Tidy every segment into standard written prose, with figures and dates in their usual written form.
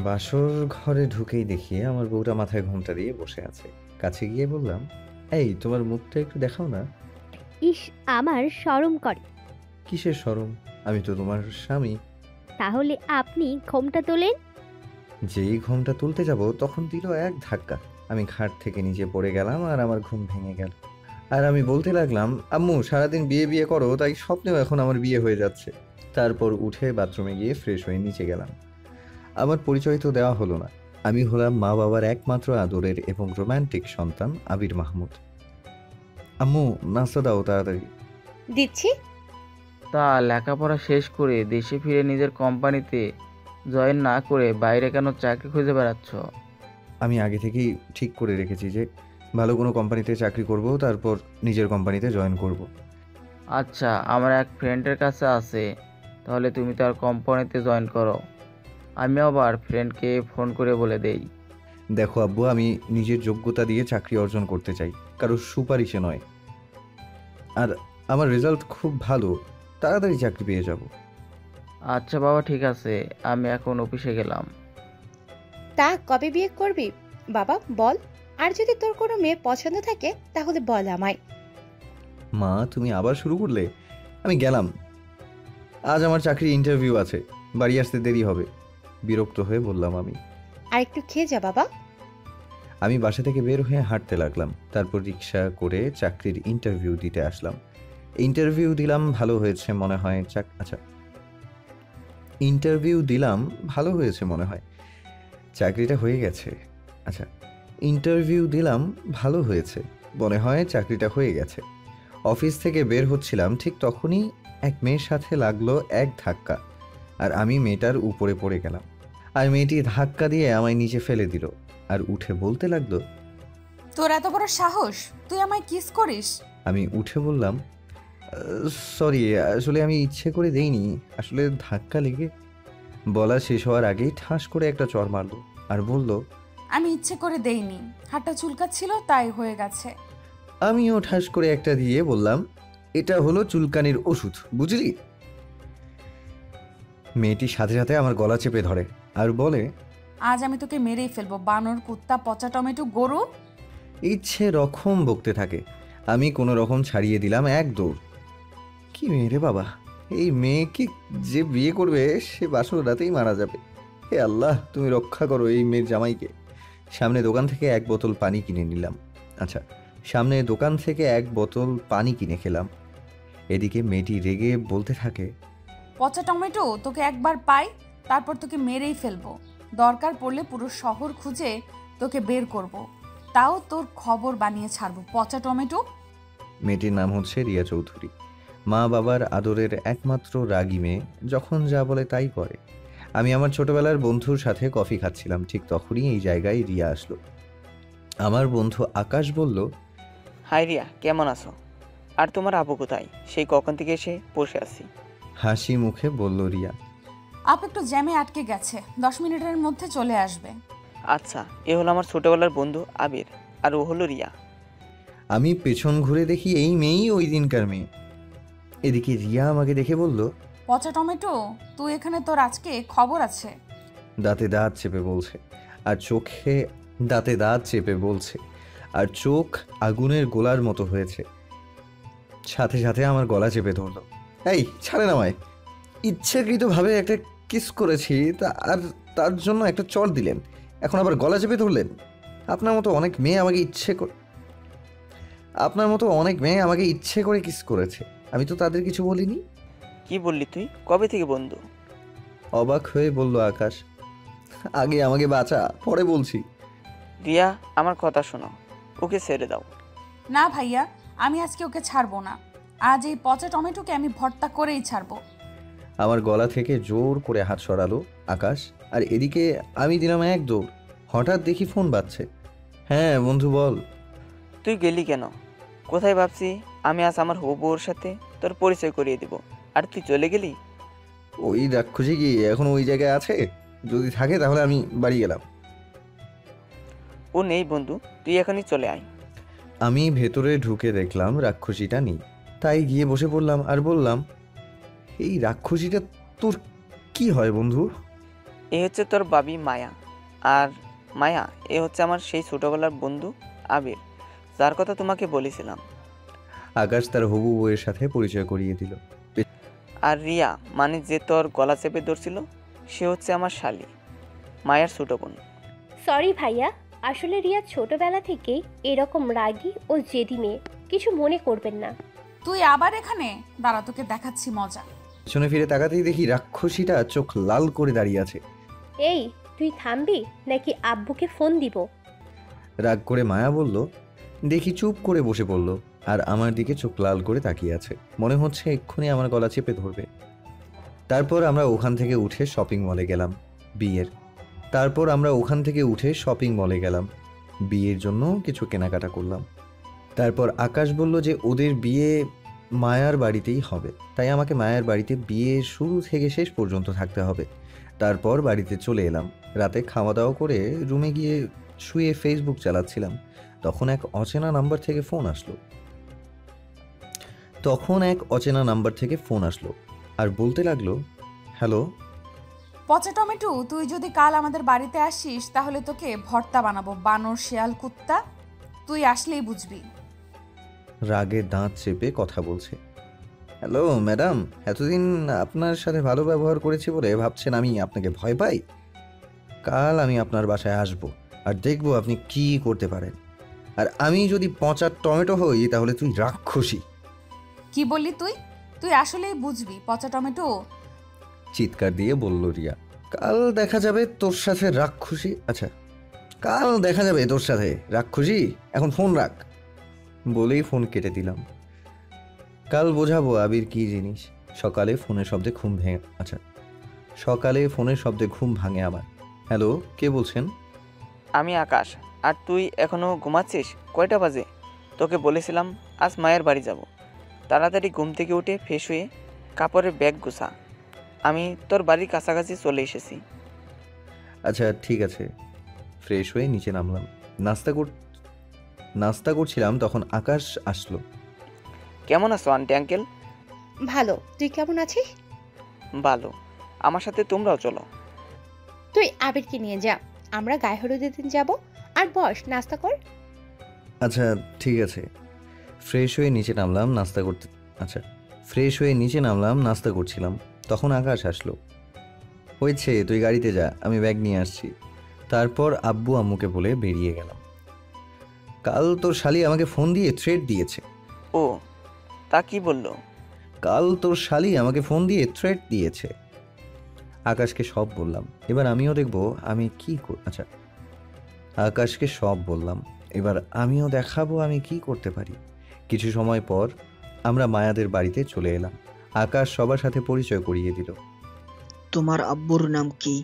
বাসর ঘরে ঢুকেই দেখি আমার বউটা মাথায় ঘোমটা দিয়ে বসে আছে। কাছে গিয়ে বললাম, এই তোমার মুখটা একটু দেখাও না। ইস, আমার শরম করে। কিসের শরম? আমি তো তোমার স্বামী। তাহলে আপনি ঘোমটা তোলেন। যেই ঘুমটা তুলতে যাব তখন দিল এক ধাক্কা। আমি খাট থেকে নিচে পড়ে গেলাম আর আমার ঘুম ভেঙে গেল। আর আমি বলতে লাগলাম, আম্মু সারাদিন বিয়ে বিয়ে করো, তাই স্বপ্নেও এখন আমার বিয়ে হয়ে যাচ্ছে। তারপর উঠে বাথরুমে গিয়ে ফ্রেশ হয়ে নিচে গেলাম। আমার পরিচয় তো দেওয়া হলো না। আমি হলাম মা বাবার একমাত্র আদরের এবং রোমান্টিক সন্তান আবির মাহমুদ। আম্মু নাস্তা দাও তাড়াতাড়ি। দিচ্ছি। তা লেখাপড়া শেষ করে দেশে ফিরে নিজের কোম্পানিতে জয়েন না করে বাইরে কেন চাকরি খুঁজে বেড়াচ্ছ? আমি আগে থেকেই ঠিক করে রেখেছি যে ভালো কোনো কোম্পানিতে চাকরি করব, তারপর নিজের কোম্পানিতে জয়েন করব। আচ্ছা, আমার এক ফ্রেন্ডের কাছে আছে, তাহলে তুমি তার কোম্পানিতে জয়েন করো। আমি আবার ফ্রেন্ডকে ফোন করে বলে দেই। দেখো আব্বু, আমি নিজের যোগ্যতা দিয়ে চাকরি অর্জন করতে চাই, কারোর সুপারিশে নয়। আর আমার রেজাল্ট খুব ভালো, তাড়াতাড়ি চাকরি পেয়ে যাব। আচ্ছা বাবা, ঠিক আছে, আমি এখন অফিসে গেলাম। তা কবে বিয়ে করবি বাবা বল? আর যদি তোর কোনো মেয়ে পছন্দ থাকে তাহলে বল আমায়। মা তুমি আবার শুরু করলে? আমি গেলাম, আজ আমার চাকরি ইন্টারভিউ আছে, বাড়ি আসতে দেরি হবে। বিরক্ত হয়ে বললাম আমি। আর একটু খেয়ে যা বাবা। আমি বাসা থেকে বের হয়ে হাঁটতে লাগলাম। তারপর রিক্সা করে চাকরির ইন্টারভিউ দিতে আসলাম। ইন্টারভিউ দিলাম, ভালো হয়েছে মনে হয়। ইন্টারভিউ দিলাম, ভালো হয়েছে মনে হয়, চাকরিটা হয়ে গেছে। আচ্ছা, ইন্টারভিউ দিলাম, ভালো হয়েছে মনে হয়, চাকরিটা হয়ে গেছে। অফিস থেকে বের হচ্ছিলাম, ঠিক তখনই এক মেয়ের সাথে লাগলো এক ধাক্কা, আর আমি মেয়েটার উপরে পড়ে গেলাম। আর মেয়েটি ধাক্কা দিয়ে আমায় নিচে ফেলে দিল আর উঠে বলতে লাগলো, তোর এত বড় সাহস, তুই আমায় কিস করিস? আমি উঠে বললাম, সরি, আসলে আমি ইচ্ছে করে দেইনি, আসলে ধাক্কা লেগে। বলা শেষ হওয়ার আগেই ঠাস করে একটা চড় মারলো আর বলল, আমি ইচ্ছে করে দেইনি, হাতটা চুলকাচ্ছিল তাই হয়ে গেছে। আমিও ঠাস করে একটা দিয়ে বললাম, এটা হলো চুলকানির ওষুধ, বুঝলি? মেয়েটি সাথে সাথে আমার গলা চেপে ধরে আর বলে, আজ আমি তোকে মেরেই ফেলবো, বানর, কুত্তা, পচা টমেটো, গরু। ইচ্ছে রকম বকতে থাকে। আমি কোনো রকম ছাড়িয়ে দিলাম এক দৌড়। কি মেয়ে রে বাবা, এই মেয়েকে যে বিয়ে করবে সে বাসর রাতেই মারা যাবে। হে আল্লাহ, তুমি রক্ষা করো এই মেয়ের জামাইকে। সামনে দোকান থেকে এক বোতল পানি কিনে নিলাম। আচ্ছা, সামনে দোকান থেকে এক বোতল পানি কিনে খেলাম। এদিকে মেয়েটি রেগে বলতে থাকে, পচা টমেটো, তোকে একবার পাই তারপর তোকে মেরেই ফেলবো। দরকার পড়লে পুরো শহর খুঁজে তোকে বের করব, তাও তোর খবর বানিয়ে ছাড়বো, পচা টমেটো। মেয়েটির নাম হচ্ছে রিয়া চৌধুরী। মা বাবার আদরের একমাত্র রাগী মেয়ে, যখন যা বলে তাই করে। আমি আমার ছোটবেলার বন্ধুর সাথে কফি খাচ্ছিলাম, ঠিক তখনই এই জায়গায় রিয়া আসলো। আমার বন্ধু আকাশ বলল, হাই রিয়া, কেমন আছো? আর তোমার আপু কোথায়? সেই কখন থেকে এসে বসে আছি। হাসি মুখে বলল রিয়া। আপ একটু জ্যামে আটকে গেছে, 10 মিনিটের মধ্যে চলে আসবে। আচ্ছা, এ হলো আমার ছোটবেলার বন্ধু আবির, আর ও হলো রিয়া। আমি পেছন ঘুরে দেখি এই মেয়েই ওই দিনকার মেয়ে। এদিকে রিয়া আমাকে দেখে বলল, পচা টমেটো, তুই এখানে, তোর আজকে খবর আছে। দাঁতে দাঁত চেপে বলছে আর চোখে দাঁতে দাঁত চেপে বলছে, আর চোখ আগুনের গোলার মতো হয়েছে। সাথে সাথে আমার গলা চেপে ধরলো। এই ছাড়েন আমায়, ইচ্ছাকৃতভাবে একটা কিস করেছি, আর তার জন্য একটা চড় দিলেন, এখন আবার গলা চেপে ধরলেন। আপনার মতো অনেক মেয়ে আমাকে ইচ্ছে করে কিস করেছে, আমি তো তাদের কিছু বলিনি। কি বললি তুই? কবে থেকে বন্ধু? অবাক হয়ে বলল আকাশ, আগে আমাকে বাঁচা, পরে বলছি। রিয়া, আমার কথা শোনো, ওকে ছেড়ে দাও। না ভাইয়া, আমি আজকে ওকে ছাড়বো না। আজ এই পচা টমেটোকে আমি ভর্তা করেই ছাড়বো। আমার গলা থেকে জোর করে হাত সরালো আকাশ, আর এদিকে আমি দিলাম এক দৌড়। হঠাৎ দেখি ফোন বাজছে। হ্যাঁ বন্ধু বল। তুই গেলি কেন? কোথায়? ভাবছি আমি আজ আমার হবুর সাথে তোর পরিচয় করিয়ে দিব, আর তুই চলে গেলি। ওই রাক্ষসী কি এখন ওই জায়গায় আছে? যদি থাকে তাহলে আমি বাড়ি গেলাম। ও নেই বন্ধু, তুই এখনই চলে আয়। আমি ভেতরে ঢুকে দেখলাম রাক্ষসীটা নেই। তাই গিয়ে বসে পড়লাম আর বললাম, এই রাক্ষসীটা তোর কি হয় বন্ধু? এ হচ্ছে তোর বাবি মায়া, আর মায়া এ হচ্ছে আমার সেই ছোটবেলার বন্ধু আবির, যার কথা তোমাকে বলেছিলাম। আকাশ তার হবু বউয়ের সাথে পরিচয় করিয়ে দিল। আর রিয়া মানে যে তোর গলা চেপে ধরছিল, সে হচ্ছে আমার শালি, মায়ার ছোট বোন। সরি ভাইয়া, আসলে রিয়া ছোটবেলা থেকেই এরকম রাগী ও জেদি মেয়ে, কিছু মনে করবেন না। তুই আবার এখানে দাঁড়া, তোকে দেখাচ্ছি মজা। পেছনে ফিরে তাকাতেই দেখি রাক্ষসীটা চোখ লাল করে দাঁড়িয়ে আছে। এই তুই থামবি নাকি আব্বুকে ফোন দিব? রাগ করে মায়া বলল। দেখি চুপ করে বসে পড়ল আর আমার দিকে চোখ লাল করে তাকিয়ে আছে, মনে হচ্ছে এক্ষুনি আমার গলা চেপে ধরবে। তারপর আমরা ওখান থেকে উঠে শপিং মলে গেলাম বিয়ের জন্য কিছু কেনাকাটা করলাম। তারপর আকাশ বলল যে ওদের বিয়ে মায়ার বাড়িতেই হবে, তাই আমাকে মায়ার বাড়িতে বিয়ে শুরু থেকে শেষ পর্যন্ত থাকতে হবে। তারপর বাড়িতে চলে এলাম। রাতে খাওয়া দাওয়া করে রুমে গিয়ে শুয়ে ফেসবুক চালাচ্ছিলাম। তখন এক অচেনা নাম্বার থেকে ফোন আসলো আর বলতে লাগলো, হ্যালো। পচা টমেটো, তুই যদি কাল আমাদের বাড়িতে আসিস তাহলে তোকে ভর্তা বানাবো, বানর শিয়াল কুত্তা, তুই আসলেই বুঝবি। রাগে দাঁত চেপে কথা বলছে। হ্যালো ম্যাডাম, এতদিন আপনার সাথে ভালো ব্যবহার করেছি বলে ভাবছেন আমি আপনাকে ভয় পাই? কাল আমি আপনার বাসায় আসব আর দেখব আপনি কি করতে পারেন। আর আমি যদি পচা টমেটো হই তাহলে তুই রাক্ষসী। কি বললি তুই? তুই আসলেই বুঝবি পচা টমেটো। চিৎকার দিয়ে বলল রিয়া। কাল দেখা যাবে তোর সাথে রাক্ষসী। এখন ফোন রাখ। বলেই ফোন কেটে দিলাম। কাল বোঝাবো আবির কি জিনিস। সকালে ফোনের শব্দে ঘুম ভাঙে আমার। হ্যালো, কে বলছেন? আমি আকাশ। আর তুই এখনো ঘুমাচ্ছিস? কয়টা বাজে? তোকে বলেছিলাম আজ মায়ের বাড়ি যাব। তাড়াতাড়ি ঘুম থেকে উঠে ফ্রেশ হয়ে কাপড়ের ব্যাগ গুছা, আমি তোর বাড়ির কাছাকাছি চলে এসেছি। আচ্ছা ঠিক আছে। ফ্রেশ হয়ে নিচে নামলাম। নাস্তা করছিলাম, তখন আকাশ আসলো। কেমন আছো আন্টি আঙ্কেল? ভালো, তুই কেমন আছিস? ভালো। আমার সাথে তোমরাও চলো। তুই আবিরকে নিয়ে যা, আমরা গায়ে হলুদের দিন যাব। আর বস, নাস্তা কর। আচ্ছা ঠিক আছে। ফ্রেশ হয়ে নিচে নামলাম, নাস্তা করছিলাম, তখন আকাশ আসলো। হয়েছে, তুই গাড়িতে যা, আমি ব্যাগ নিয়ে আসছি। তারপর আব্বু আম্মুকে বলে বেরিয়ে গেলাম। কাল তোর শালি আমাকে ফোন দিয়ে থ্রেট দিয়েছে। ও, তা কি বললো? আকাশকে সব বললাম। এবার আমিও দেখাবো আমি কি করতে পারি। কিছু সময় পর আমরা মায়াদের বাড়িতে চলে এলাম। আকাশ সবার সাথে পরিচয় করিয়ে দিল। তোমার আব্বুর নাম কি?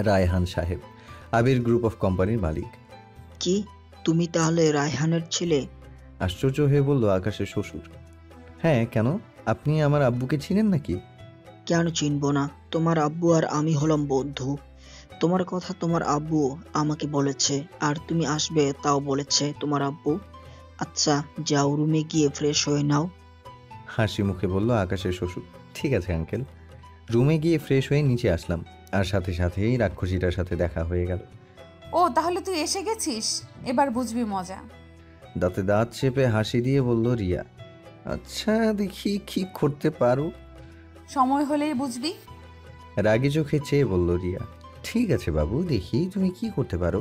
রায়হান সাহেব, আবির গ্রুপ অফ কোম্পানির মালিক। কি, তুমি তাহলে রায়হানের ছেলে? আশ্চর্য হয়ে বলল আকাশের শ্বশুর। হ্যাঁ, কেন? আপনি আমার আব্বুকে চিনেন নাকি? কেন চিনবো না? তোমার আব্বু আর আমি হলাম বন্ধু। তোমার কথা তোমার আব্বু আমাকে বলেছে, আর তুমি আসবে তাও বলেছে তোমার আব্বু। আচ্ছা যাও, রুমে গিয়ে ফ্রেশ হয়ে নাও। হাসি মুখে বলল আকাশের শ্বশুর। ঠিক আছে আঙ্কেল। রুমে গিয়ে ফ্রেশ হয়ে নিচে আসলাম, আর সাথে সাথেই রাক্ষসীটার সাথে দেখা হয়ে গেল। ও, তাহলে তুই এসে গেছিস, এবার বুঝবি মজা। দাঁতে দাঁত চেপে হাসি দিয়ে বলল রিয়া। আচ্ছা দেখি কি করতে পারো। সময় হলেই বুঝবি। রাগি চোখে চেয়ে বলল রিয়া। ঠিক আছে বাবু, দেখি তুমি কি করতে পারো।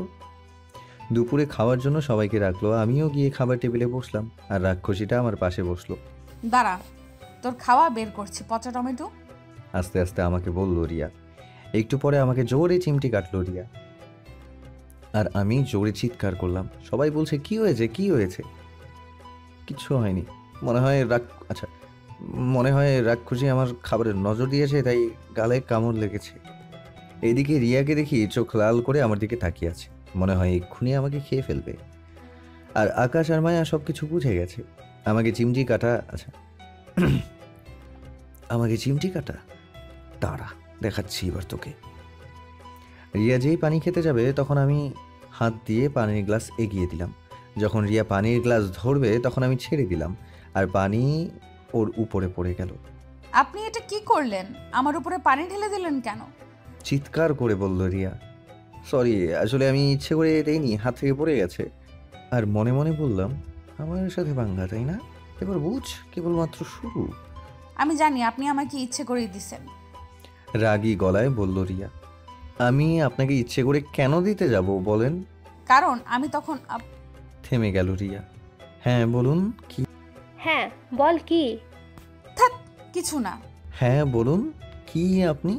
দুপুরে খাওয়ার জন্য সবাইকে রাখলো। আমিও গিয়ে খাবার টেবিলে বসলাম, আর রাক্ষসীটা আমার পাশে বসলো। দাঁড়া, তোর খাওয়া বের করছি পচা টমেটো। আস্তে আস্তে আমাকে বলল রিয়া। একটু পরে আমাকে জোরে চিমটি কাটলো রিয়া, আর আমি জোরে চিৎকার করলাম। সবাই বলছে কি হয়েছে? কিচ্ছু হয়নি। মনে হয় রাক্ষসী আমার খাবারের নজর দিয়েছে, তাই গালে কামড় লেগেছে। এদিকে রিয়াকে দেখি চোখ লাল করে আমার দিকে তাকিয়ে আছে, মনে হয় এক্ষুনি আমাকে খেয়ে ফেলবে। আর আকাশ আর মায়া সবকিছু বুঝে গেছে। আমাকে চিমটি কাটা তারা দেখাচ্ছি এবার তোকে। রিয়া যেই পানি খেতে যাবে তখন আমি হাত দিয়ে পানির গ্লাস এগিয়ে দিলাম। যখন রিয়া পানির গ্লাস ধরবে তখন আমি ছেড়ে দিলাম, আর পানি ওর উপরে পড়ে গেল। আপনি এটা কি করলেন? আমার উপরে পানি ঢেলে দিলেন কেন? চিৎকার করে বলল রিয়া, সরি, আসলে আমি ইচ্ছে করে দেইনি, হাত থেকে পড়ে গেছে। আর মনে মনে বললাম, আমার সাথে বাঙ্গা, তাই না? এবার বুঝ, কেবলমাত্র শুরু। আমি জানি আপনি আমাকে ইচ্ছে করেই দিছেন। রাগী গলায় বলল রিয়া, আমি আপনাকে ইচ্ছে করে কেন দিতে যাব বলেন? কারণ আমি তখন থেমে গেল রিয়া। হ্যাঁ বলুন, কি? হ্যাঁ বল কি? থাক, কিছু না। হ্যাঁ বলুন, কি আপনি?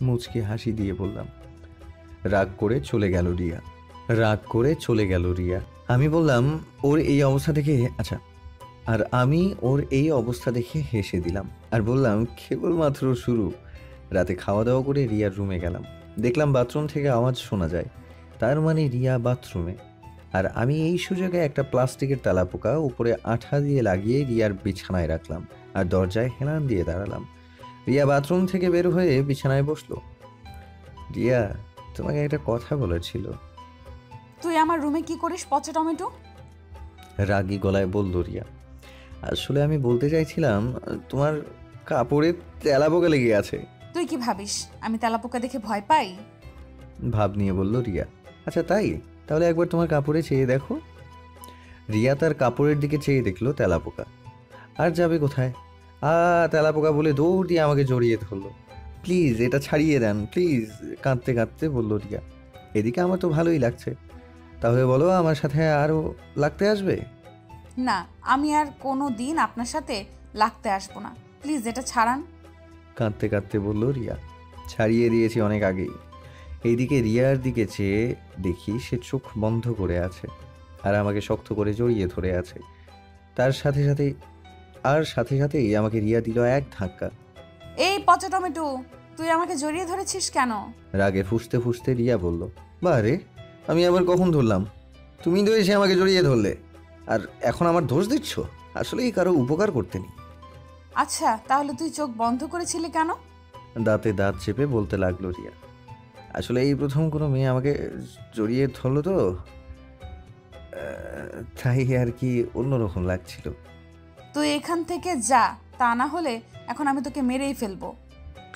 মুচকি হাসি দিয়ে বললাম। রাগ করে চলে গেল রিয়া। আমি বললাম, ওর এই অবস্থা দেখে, আচ্ছা, আর আমি ওর এই অবস্থা দেখে হেসে দিলাম আর বললাম, কেবলমাত্র শুরু। রাতে খাওয়া দাওয়া করে রিয়ার রুমে গেলাম। দেখলাম বাথরুম থেকে আওয়াজ শোনা যায়, তার মানে রিয়া বাথরুমে। আর আমি এই সুযোগে একটা প্লাস্টিকের তেলাপোকা উপরে আঠা দিয়ে লাগিয়ে রিয়ার বিছানায় রাখলাম আর দরজায় হেলান দিয়ে দাঁড়ালাম। রিয়া বাথরুম থেকে বের হয়ে বিছানায় বসলো। রিয়া, তোমাকে একটা কথা বলেছিল। তুই আমার রুমে কি করিস পচা টমেটো? রাগী গলায় বলল রিয়া। আসলে আমি বলতে চাইছিলাম, তোমার কাপড়ে তেলাপোকা লেগে আছে। তুই কি ভাবিস আমি তেলাপোকা দেখে ভয় পাই? ভাব নিয়ে বলল রিয়া। আচ্ছা তাই, তাহলে একবার তোমার কাপড়ে চেয়ে দেখো। রিয়া তার কাপড়ের দিকে চেয়ে দেখলো তেলাপোকা। আর যাবে কোথায়? তেলাপোকা বলে দৌড় দিয়ে আমাকে জড়িয়ে ধরলো। প্লিজ এটা ছাড়িয়ে দেন প্লিজ, কাঁদতে কাঁদতে বলল রিয়া। এদিকে আমার তো ভালোই লাগছে, তাহলে বলো আমার সাথে আরও লাগতে আসবে? না, আমি আর কোনো দিন আপনার সাথে লাগতে আসবো না, প্লিজ এটা ছাড়ান। কাঁদতে কাঁদতে বলল রিয়া। ছাড়িয়ে দিয়েছি অনেক আগেই। এইদিকে রিয়ার দিকে চেয়ে দেখি সে চোখ বন্ধ করে আছে আর আমাকে শক্ত করে জড়িয়ে ধরে আছে। তার সাথে সাথেই আমাকে রিয়া দিল এক ধাক্কা। এই পচা টমেটো, তুই আমাকে জড়িয়ে ধরেছিস কেন? রাগে ফুঁসতে ফুঁসতে রিয়া বলল, বারে, আমি আবার কখন ধরলাম? তুমি তো এসে আমাকে জড়িয়ে ধরলে, আর এখন আমার দোষ দিচ্ছ? আসলেই কারো উপকার করতে নেই। আচ্ছা, তাহলে তুই চোখ বন্ধ করেছিলি কেন? দাঁতে দাঁত চেপে বলতে লাগলো রিয়া। আসলে এই প্রথম কোনো মেয়ে আমাকে জড়িয়ে ধরলো তো, তাই আর কি অন্যরকম লাগছিল। তুই এখান থেকে যা, তা না হলে এখন আমি তোকে মেরেই ফেলবো।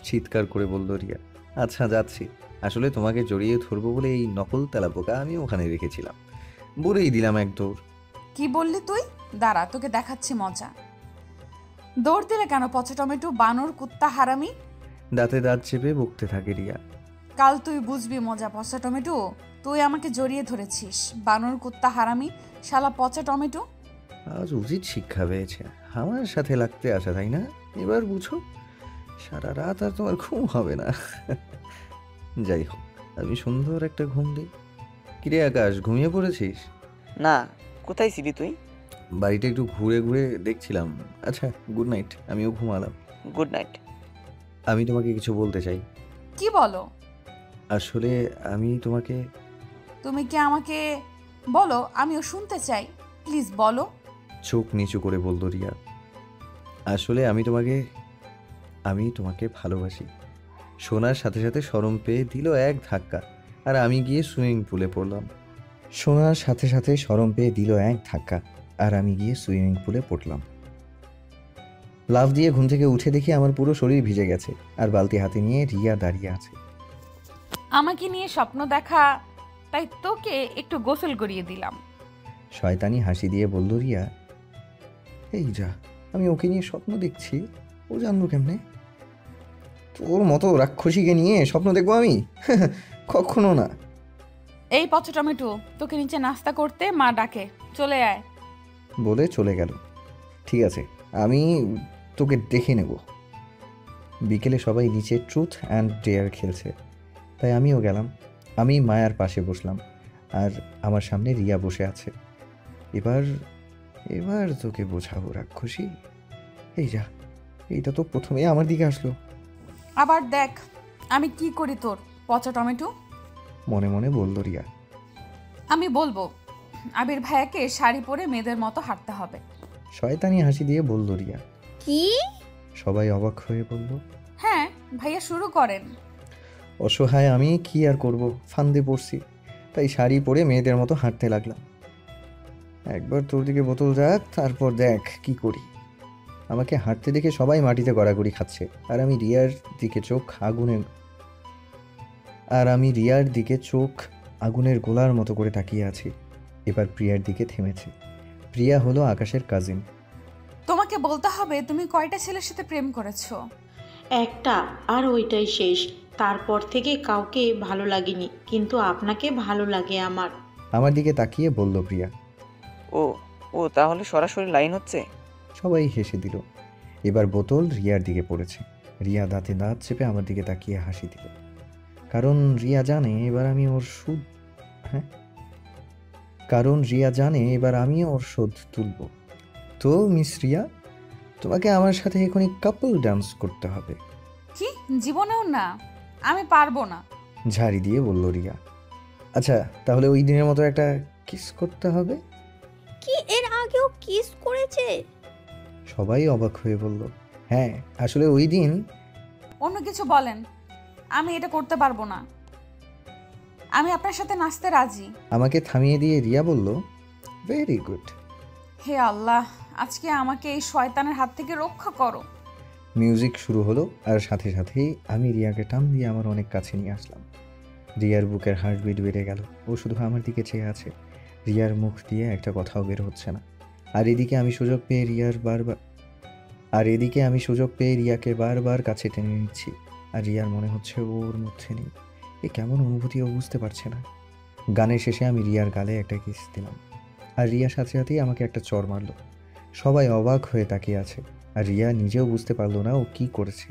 চিৎকার করে বলল রিয়া। আচ্ছা যাচ্ছি, আসলে তোমাকে জড়িয়ে ধরবো বলে এই নকল তেলাপোকা আমি ওখানে রেখেছিলাম, বলেই দিলাম এক দৌড়। কি বললি তুই? দাঁড়া, তোকে দেখাচ্ছি মজা। দৌড় দিলে কেন পচা টমেটো, বানর কুত্তা হারামি? দাঁতে দাঁত চেপে বকতে থাকে রিয়া। কাল তুই বুঝবি মজা পচা টমেটো। তুই আমাকে জড়িয়ে ধরেছিস, বানর কুত্তা হারামি, শালা পচা টমেটো। আজ উচিত শিক্ষা পেয়েছে, আমার সাথে লাগতে আসা, তাই না? এবার বুঝো, সারা রাত আর তোমার ঘুম হবে না। যাই হোক, আমি সুন্দর একটা ঘুম দিই। কিরে আকাশ, ঘুমিয়ে পড়েছিস? না, কোথায় ছিলি তুই? বাড়িটা একটু ঘুরে ঘুরে দেখছিলাম। আচ্ছা, গুড নাইট, আমিও ঘুমালাম। Good night. আমি তোমাকে কিছু বলতে চাই। কি বলো? আসলে আমি তোমাকে। তুমি কি আমাকে বলো, আমিও শুনতে চাই, প্লিজ বলো। চোখ নিচু করে বলল রিয়া। আসলে আমি তোমাকে ভালোবাসি। শোনার সাথে সাথে শরম পেয়ে দিল এক ধাক্কা আর আমি গিয়ে সুইমিং পুলে পড়লাম। লাফ দিয়ে ঘুম থেকে উঠে দেখি আমার পুরো শরীর ভিজে গেছে আর বালতি হাতে নিয়ে রিয়া দাঁড়িয়ে আছে। আমাকে নিয়ে স্বপ্ন দেখা, তাই তোকে একটু গোসল করিয়ে দিলাম। শয়তানি হাসি দিয়ে বলল রিয়া। এই যা, আমি ওকে নিয়ে স্বপ্ন দেখছি, ও জানলো কেমনে? তোর মতো রাক্ষসীকে নিয়ে স্বপ্ন দেখবো আমি? কখনো না। এই পচা টমেটো, তোকে নিচে নাস্তা করতে মা ডাকে, চলে আয়। বলে চলে গেল। ঠিক আছে, আমি তোকে দেখে নেব। বিকেলে সবাই নিচে ট্রুথ অ্যান্ড ডেয়ার খেলছে, তাই আমিও গেলাম। আমি মায়ার পাশে বসলাম আর আমার সামনে রিয়া বসে আছে। এবার তোকে বোঝাবো রাক্ষসী। এই যা, এইটা তো প্রথমে আমার দিকে আসলো। আবার দেখ আমি কি করি তোর পচা টমেটো। মনে মনে বলল রিয়া। আমি বলবো আবির ভাইয়াকে শাড়ি পরে মেয়েদের মতো হাঁটতে হবে। শয়তানি হাসি দিয়ে বলল রিয়া। কি? সবাই অবাক হয়ে বলল। হ্যাঁ ভাইয়া, শুরু করেন। অসহায় আমি কি আর করব, ফান্দে পড়ছি, তাই শাড়ি পরে মেয়েদের মতো হাঁটতে লাগলাম। একবার তোর দিকে বোতল যাক, তারপর দেখ কি করি। আমাকে হাঁটতে দেখে সবাই মাটিতে গড়াগড়ি খাচ্ছে, আর আমি রিয়ার দিকে চোখ আগুনের গোলার মতো করে তাকিয়ে আছি। এবার প্রিয়ার দিকে থেমেছে। প্রিয়া হলো আকাশের কাজিন। তোমাকে বলতে হবে তুমি কয়টা ছেলের সাথে প্রেম করেছো? একটা, আর ওইটাই শেষ। তারপর থেকে কাউকে ভালো লাগেনি, কিন্তু আপনাকে ভালো লাগে আমার। আমার দিকে তাকিয়ে বলল প্রিয়া। ও ও তাহলে সরাসরি লাইন হচ্ছে। সবাই হেসে দিল। এবার বোতল রিয়ার দিকে পড়েছে। রিয়া দাঁতে দাঁত চেপে আমার দিকে তাকিয়ে হাসি দিল, কারণ রিয়া জানে এবার আমি ওর শোধ তুলব। তো মিস রিয়া, তোমাকে আমার সাথে এখনই কাপল ডান্স করতে হবে। কি? জীবনেও না, আমি পারবো না। ঝাড়ি দিয়ে বলল রিয়া। আচ্ছা, তাহলে ওই দিনের মতো একটা কিস করতে হবে। কি এর আগেও কিস করেছে? সবাই অবাক হয়ে বলল, হ্যাঁ আসলে ওই দিন। অন্য কিছু বলেন, আমি এটা করতে পারবো না। আমি আপনার সাথে নাচতে রাজি। আমাকে থামিয়ে দিয়ে রিয়া বলল, ভেরি গুড। হে আল্লাহ, আজকে আমাকে এই শয়তানের হাত থেকে রক্ষা করো। মিউজিক শুরু হলো, আর সাথে সাথেই আমি রিয়াকে টান দিয়ে আমার অনেক কাছে নিয়ে আসলাম। রিয়ার বুকের হার্টবিট বেড়ে গেল। ও শুধু আমার দিকে চেয়ে আছে। রিয়ার মুখ দিয়ে একটা কথাও বের হচ্ছে না। আর এদিকে আমি সুযোগ পেয়ে রিয়াকে বারবার কাছে টেনে নিচ্ছি। আর রিয়ার মনে হচ্ছে ওর মধ্যে নেই। এ কেমন অনুভূতি ও বুঝতে পারছে না। গানের শেষে আমি রিয়ার গালে একটা কিস দিলাম, আর রিয়া সাথে সাথেই আমাকে একটা চড় মারলো। সবাই অবাক হয়ে তাকিয়ে আছে, আর রিয়া নিজেও বুঝতে পারলো না ও কি করেছে।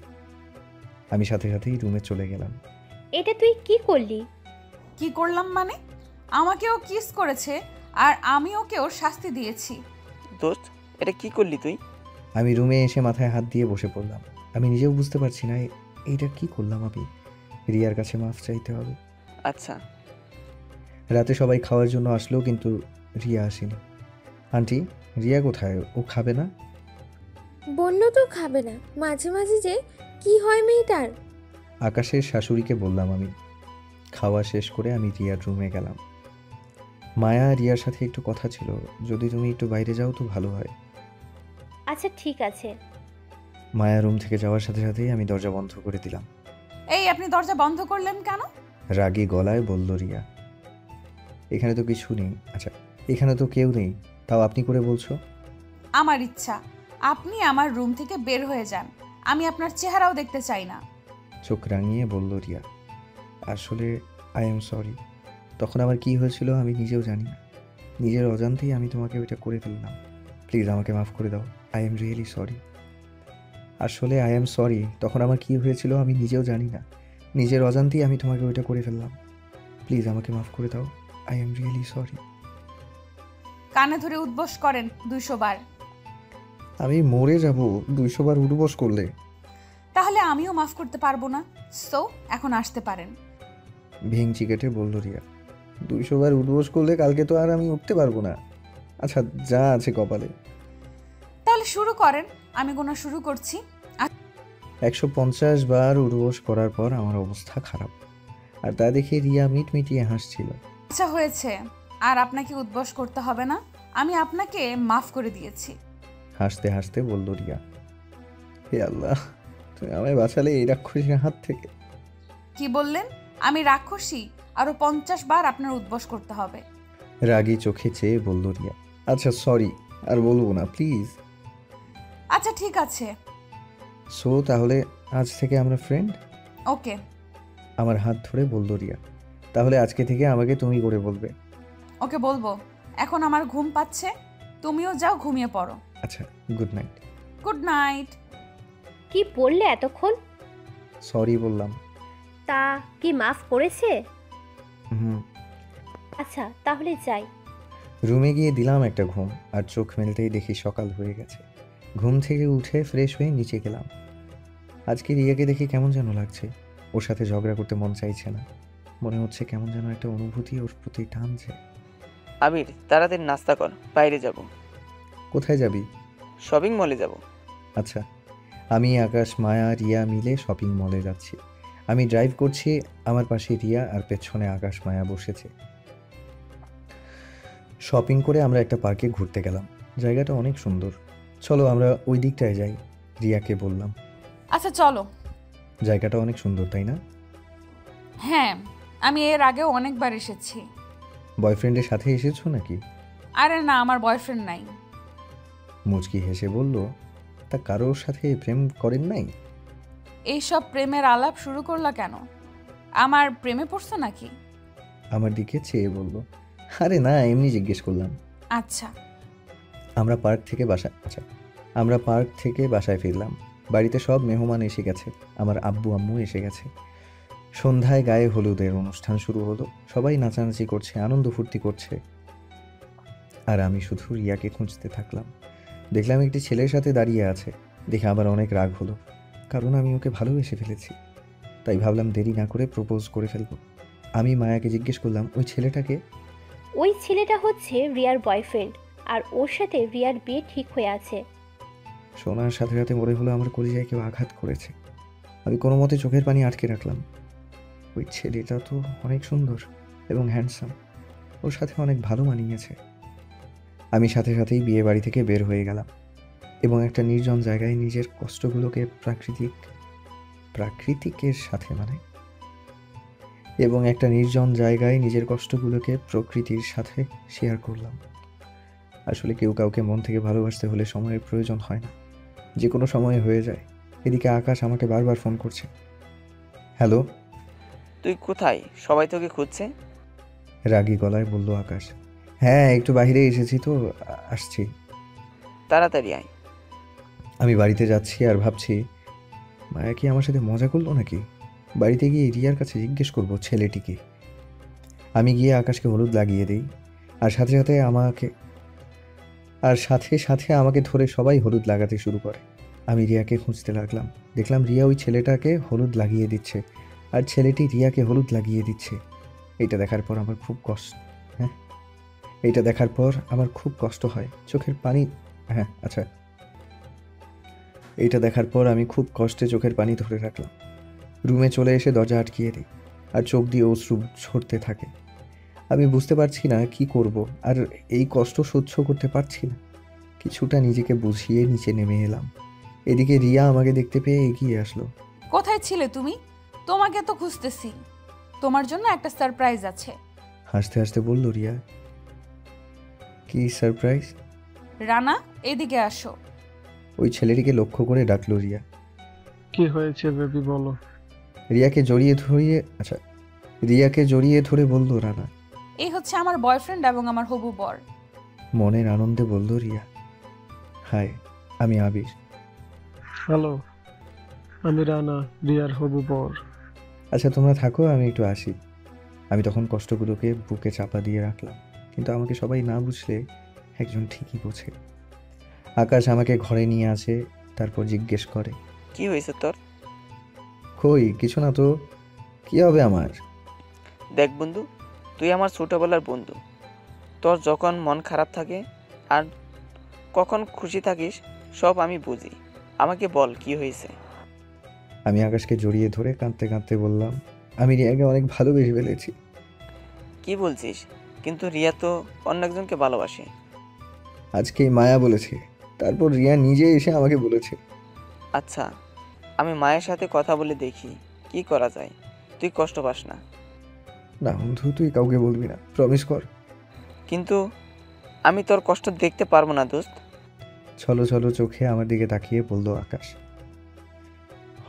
আমি সাথে সাথেই রুমে চলে গেলাম। এটা তুই কি করলি? কি করলাম মানে? আমাকেও কিস করেছে, আর আমি ওকে ওর শাস্তি দিয়েছি। দোস্ত, এটা কি করলি তুই? আমি রুমে এসে মাথায় হাত দিয়ে বসে পড়লাম। আমি নিজেও বুঝতে পারছি না এইটা কি করলাম আমি। রিয়ার কাছে মাফ চাইতে হবে। আচ্ছা। রাতে সবাই খাওয়ার জন্য আসলো, কিন্তু রিয়া আসেনি। আন্টি, রিয়া কোথায়? ও খাবে না? বন্য তো খাবে না, মাঝে মাঝে যে কি হয় মেয়েটার। আকাশের শাশুড়িকে বললাম আমি। খাওয়া শেষ করে আমি রিয়ার রুমে গেলাম। মায়া, রিয়ার সাথে একটু কথা ছিল, যদি তুমি একটু বাইরে যাও তো ভালো হয়। আচ্ছা ঠিক আছে। মায়া রুম থেকে যাওয়ার সাথে সাথেই আমি দরজা বন্ধ করে দিলাম। এই, আপনি দরজা বন্ধ করলেন কেন? রাগী গলায় বলল রিয়া। এখানে তো কিছু নেই। আচ্ছা, এখানে তো কেউ নেই, তাও আপনি করে বলছো? আমার ইচ্ছা, আপনি আমার রুম থেকে বের হয়ে যান। আমি আপনার চেহারাও দেখতে চাই না। চোখ রাঙিয়ে বলল রিয়া। আসলে আই এম সরি। তখন আমার কি হয়েছিল আমি নিজেও জানি না। নিজের অজান্তেই আমি তোমাকে ওইটা করে ফেললাম। প্লিজ আমাকে মাফ করে দাও। I am really sorry. আসলে আই এম সরি। তখন আমার কি হয়েছিল আমি নিজেও জানি না। নিজের অজান্তেই আমি তোমাকে ওইটা করে ফেললাম। প্লিজ আমাকে মাফ করে দাও। I am really sorry. কানে ধরে উদ্বোস করেন 200 বার। আমি মরে যাব 200 বার উঠবোস করলে। তাহলে আমিও মাফ করতে পারবো না। সো এখন আসতে পারেন। ভেঙচি কেটে বলল রিয়া। 200 বার উঠবোস করলে কালকে তো আর আমি উঠতে পারবো না। আচ্ছা, যা আছে কপালে। তাহলে শুরু করেন, আমি গোনা শুরু করছি। 150 বার উঠবোস করার পর আমার অবস্থা খারাপ, আর তা দেখে রিয়া মিটমিটিয়ে হাসছিল। আচ্ছা হয়েছে, আর আপনাকে উদ্বোস করতে হবে না। আমি আপনাকে মাফ করে দিয়েছি। হাসতে হাসতে বলল রিয়া। হে আল্লাহ, তুমি আমায় বাঁচালে এই রাক্ষসীর হাত থেকে। কি বললেন? আমি রাক্ষসী? আরো 50 বার আপনার উদ্বোস করতে হবে। রাগী চোখে চেয়ে বলল রিয়া। আচ্ছা সরি, আর বলবো না প্লিজ। আচ্ছা ঠিক আছে। সো তাহলে আজ থেকে আমরা ফ্রেন্ড? ওকে। আমার হাত ধরে বলল রিয়া। তাহলে আজকে থেকে আমাকে তুমি করে বলবে। ওকে বলবো। এখন আমার ঘুম পাচ্ছে, তুমিও যাও ঘুমিয়ে পড়ো। আচ্ছা, গুড নাইট। Good night. কি বললে এতক্ষণ? সরি বললাম। তা কি মাফ করেছে? হুম। আচ্ছা তাহলে যাই। রুমে গিয়ে দিলাম একটা ঘুম, আর চোখ মেলতেই দেখি সকাল হয়ে গেছে। ঘুম থেকে উঠে ফ্রেশ হয়ে নিচে গেলাম। আজকে রিয়াকে দেখে কেমন যেন লাগছে। ওর সাথে ঝগড়া করতে মন চাইছে না। মনে হচ্ছে কেমন যেন একটা অনুভূতি ওর প্রতি টানছে। আবির, তাড়াতাড়ি নাস্তা কর, বাইরে যাব। কোথায় যাবি? শপিং মলে যাব। আচ্ছা। আমি, আকাশ, মায়া, রিয়া মিলে শপিং মলে যাচ্ছি। আমি ড্রাইভ করছি, আমার পাশে রিয়া, আর পেছনে আকাশ মায়া বসেছে। শপিং করে আমরা একটা পার্কে ঘুরতে গেলাম। জায়গাটা অনেক সুন্দর। চলো আমরা ওই দিকটায় যাই, রিয়াকে বললাম। আচ্ছা চলো। জায়গাটা অনেক সুন্দর, তাই না? হ্যাঁ, আমি এর আগেও অনেকবার এসেছি। বয়ফ্রেন্ডের সাথে এসেছো নাকি? আরে না, আমার বয়ফ্রেন্ড নাই। মুচকি হেসে বলল, তা কারোর সাথে প্রেম করেন নাই? এইসব প্রেমের আলাপ শুরু করলা কেন? আমার প্রেমে পড়ছো নাকি? আমার দিকে চেয়ে বলল, আরে না, এমনি জিজ্ঞেস করলাম। আচ্ছা। আমরা পার্ক থেকে বাসায় ফিরলাম। বাড়িতে সব মেহমান এসে গেছে, আমার আব্বু আম্মু এসে গেছে। সন্ধ্যায় গায়ে হলুদের অনুষ্ঠান শুরু হলো, সবাই নাচানাচি করছে, আনন্দ ফুর্তি করছে, আর আমি শুধু রিয়াকে খুঁজতে থাকলাম। দেখলাম একটি ছেলের সাথে দাঁড়িয়ে আছে, দেখে আবার অনেক রাগ হলো, কারণ আমি ওকে ভালোবেসে ফেলেছি। তাই ভাবলাম দেরি না করে প্রপোজ করে ফেলবো। আমি মায়াকে জিজ্ঞেস করলাম, ওই ছেলেটাকে? ওই ছেলেটা হচ্ছে রিয়ার বয়ফ্রেন্ড, আর ওর সাথে রিয়ার বিয়ে ঠিক হয়ে আছে। শোনার সাথে সাথে মনে হলো আমার কলিজায় কেউ আঘাত করেছে। আমি কোনো মতে চোখের পানি আটকে রাখলাম। ওই ছেলেটা তো অনেক সুন্দর এবং হ্যান্ডসাম, ওর সাথে অনেক ভালো মানিয়েছে। আমি সাথে সাথেই বিয়ে বাড়ি থেকে বের হয়ে গেলাম এবং একটা নির্জন জায়গায় নিজের কষ্টগুলোকে প্রকৃতির সাথে শেয়ার করলাম। আসলে কেউ কাউকে মন থেকে ভালোবাসতে হলে সময়ের প্রয়োজন হয় না, যে কোনো সময়ে হয়ে যায়। এদিকে আকাশ আমাকে বারবার ফোন করছে। হ্যালো। তুই কোথায়? সবাই তোকে খুঁজছে। রাগী গলায় বলল আকাশ। হ্যাঁ, একটু বাইরে এসেছি তো, আসছি। তাড়াতাড়ি আয়। আমি বাড়িতে যাচ্ছি আর ভাবছি, মায়া কি আমার সাথে মজা করলো নাকি? বাড়িতে গিয়ে রিয়ার কাছে জিজ্ঞেস করবো ছেলেটিকে। আমি গিয়ে আকাশকে হলুদ লাগিয়ে দিই, আর সাথে সাথে আমাকে ধরে সবাই হলুদ লাগাতে শুরু করে। আমি রিয়াকে খুঁজতে লাগলাম, দেখলাম রিয়া ওই ছেলেটাকে হলুদ লাগিয়ে দিচ্ছে, আর ছেলেটি রিয়াকে হলুদ লাগিয়ে দিচ্ছে। এইটা দেখার পর আমার খুব কষ্ট হয়, চোখের পানি। এইটা দেখার পর আমি খুব কষ্টে চোখের পানি ধরে রাখলাম। রুমে চলে এসে দরজা আটকিয়ে দিই, আর চোখ দিয়ে অশ্রু ঝরতে থাকে। আমি বুঝতে পারছি না কি করব, আর এই কষ্ট সহ্য করতে পারছি না। কিছুটা নিজেকে বুঝিয়ে নিচে নেমে এলাম। এদিকে রিয়া আমাকে দেখতে পেয়ে এগিয়ে আসলো। কোথায় ছিলে তুমি? তোমাকে তো খুঁজতেছি। তোমার জন্য একটা সারপ্রাইজ আছে। হাসতে হাসতে বলল রিয়া। কি সারপ্রাইজ? রানা, এদিকে আসো। ওই ছেলেটিকে লক্ষ্য করে ডাকলো রিয়া। কি হয়েছে বেবি, বলো। রিয়াকে জড়িয়ে ধরে বলল রানা। এই হচ্ছে আমার বয়ফ্রেন্ড এবং আমার হবু বর। মনের আনন্দে বলল রিয়া। হাই, আমি আবির। হ্যালো, আমি রানা, রিয়ার হবু বর। আচ্ছা, তোমরা থাকো, আমি একটু আসি। আমি তখন কষ্টগুলোকে বুকে চাপা দিয়ে রাখলাম, কিন্তু আমাকে সবাই না বুঝলে একজন ঠিকই বোঝে। আকাশ আমাকে ঘরে নিয়ে আসে, তারপর জিজ্ঞেস করে, কি হয়েছে তোর? কই কিছু না তো, কি হবে আমার? দেখ বন্ধু, তুই আমার ছোটবেলার বন্ধু। তোর যখন মন খারাপ থাকে আর কখন খুশি থাকিস সব আমি বুঝি। আমাকে বল কি হয়েছে। আমি আকাশকে জড়িয়ে ধরে কাঁদতে কাঁদতে বললাম, আমি রিয়াকে অনেক ভালোবেসে ফেলেছি। কি বলছিস? কিন্তু রিয়া তো অন্য একজনকে ভালোবাসে। আজকে মায়া বলেছে, তারপর রিয়া নিজে এসে আমাকে বলেছে। আচ্ছা, আমি মায়ের সাথে কথা বলে দেখি কি করা যায়। তুই কষ্ট পাস না। না বন্ধু, তুই কাউকে বলবি না, প্রমিস কর। কিন্তু আমি তোর কষ্ট দেখতে পারবো না দোস্ত। ছলো ছলো চোখে আমার দিকে তাকিয়ে বলল আকাশ,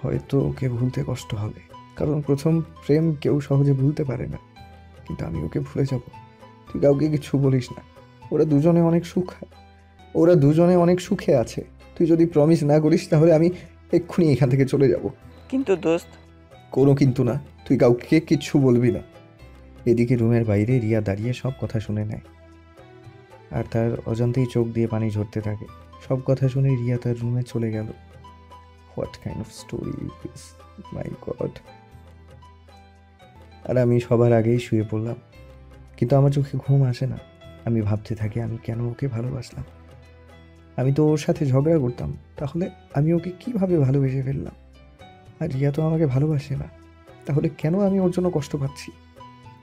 হয়তো ওকে ভুলতে কষ্ট হবে, কারণ প্রথম প্রেম কেউ সহজে ভুলতে পারে না, কিন্তু আমি ওকে ভুলে যাব। তুই কাউকে কিছু বলিস না, ওরা দুজনে অনেক সুখে আছে। তুই যদি প্রমিস না করিস তাহলে আমি এক্ষুনি এখান থেকে চলে যাব। কিন্তু দোস্ত। কোনো কিন্তু না, তুই কাউকে কিচ্ছু বলবি না। এদিকে রুমের বাইরে রিয়া দাঁড়িয়ে সব কথা শুনে নেয়, আর তার অজান্তেই চোখ দিয়ে পানি ঝরতে থাকে। সব কথা শুনে রিয়া তার রুমে চলে গেল। What kind of story is this, my god. আর আমি সবার আগেই শুয়ে পড়লাম, কিন্তু আমার চোখে ঘুম আসে না। আমি ভাবতে থাকি, আমি কেন ওকে ভালোবাসলাম? আমি তো ওর সাথে ঝগড়া করতাম, তাহলে আমি ওকে কিভাবে ভালোবেসে ফেললাম? আর রিয়া তো আমাকে ভালোবাসে না, তাহলে কেন আমি ওর জন্য কষ্ট পাচ্ছি?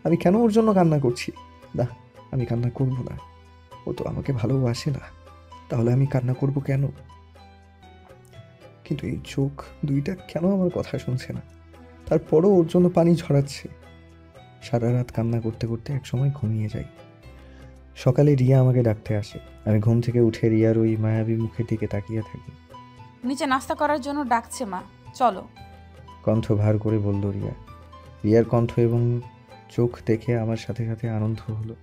আমি কেন ওর জন্য কান্না করছি? না, আমি কান্না করবো না, ও তো আমাকে ভালোবাসে না। তাহলে আমি কান্না করব কেন? কিন্তু এই চোখ দুইটা কেন আমার কথা শুনছে না? তারপরও ওর জন্য পানি ঝরাচ্ছে। সারা রাত কান্না করতে করতে একসময় ঘুমিয়ে যাই। সকালে রিয়া আমাকে ডাকতে আসে। আমি ঘুম থেকে উঠে রিয়ার ওই মায়াবী মুখের দিকে তাকিয়ে থাকি। নিচে নাস্তা করার জন্য ডাকছে মা, চলো। কণ্ঠ ভার করে বলল রিয়া। রিয়ার কণ্ঠ এবং চোখ দেখে আমার সাথে সাথে আনন্দ হলো।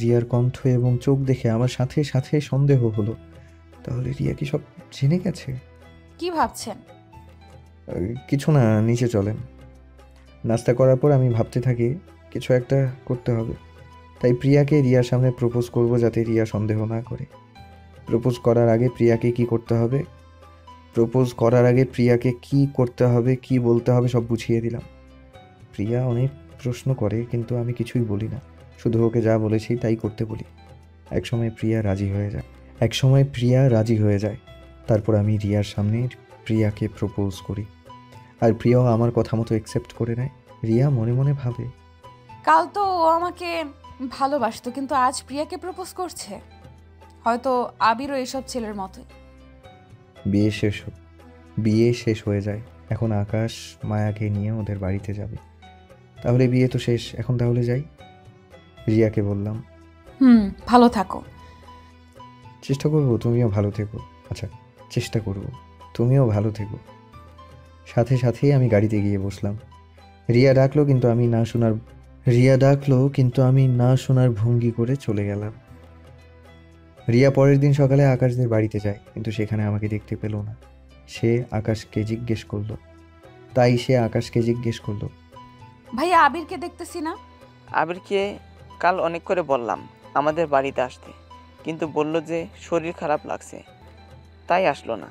রিয়ার কণ্ঠ এবং চোখ দেখে আমার সাথে সাথে সন্দেহ হলো। তাহলে রিয়া কি সব জেনে গেছে? কি ভাবছেন? কিছু না, নিচে চলেন। নাস্তা করার পর আমি ভাবতে থাকি কিছু একটা করতে হবে। তাই প্রিয়াকে রিয়ার সামনে প্রপোজ করব, যাতে রিয়া সন্দেহ না করে। প্রপোজ করার আগে প্রিয়াকে কি করতে হবে, কি বলতে হবে সব বুঝিয়ে দিলাম। প্রিয়া অনেক প্রশ্ন করে, কিন্তু আমি কিছুই বলি না, শুধু ওকে যা বলেছি তাই করতে বলি। একসময় প্রিয়া রাজি হয়ে যায়। তারপর আমি রিয়ার সামনে প্রিয়াকে প্রপোজ করি, আর প্রিয়াও আমার কথা মতো অ্যাকসেপ্ট করে নেয়। রিয়া মনে মনে ভাবে, কাল তো ও আমাকে ভালোবাসতো, কিন্তু আজ প্রিয়াকে প্রপোজ করছে। হয়তো আবিরও এসব ছেলের মতোই। বিয়ে শেষ হয়ে যায়। এখন আকাশ মায়াকে নিয়ে ওদের বাড়িতে যাবে। তাহলে বিয়ে তো শেষ, এখন তাহলে যাই। রিয়াকে বললাম, ভালো থাকো। চেষ্টা করবো তুমিও ভালো থেকো। আচ্ছা, চেষ্টা করবো তুমিও ভালো থেকো। সাথে সাথেই আমি গাড়িতে গিয়ে বসলাম। রিয়া ডাকলো, কিন্তু আমি না শোনার ভঙ্গি করে চলে গেলাম। রিয়া পরের দিন সকালে আকাশদের বাড়িতে যায়, কিন্তু সেখানে আমাকে দেখতে পেল না। সে আকাশকে জিজ্ঞেস করলো, ভাইয়া আবিরকে দেখতেছি না। আবিরকে কাল অনেক করে বললাম আমাদের বাড়িতে আসতে, কিন্তু বলল যে শরীর খারাপ লাগছে, তাই আসলো না।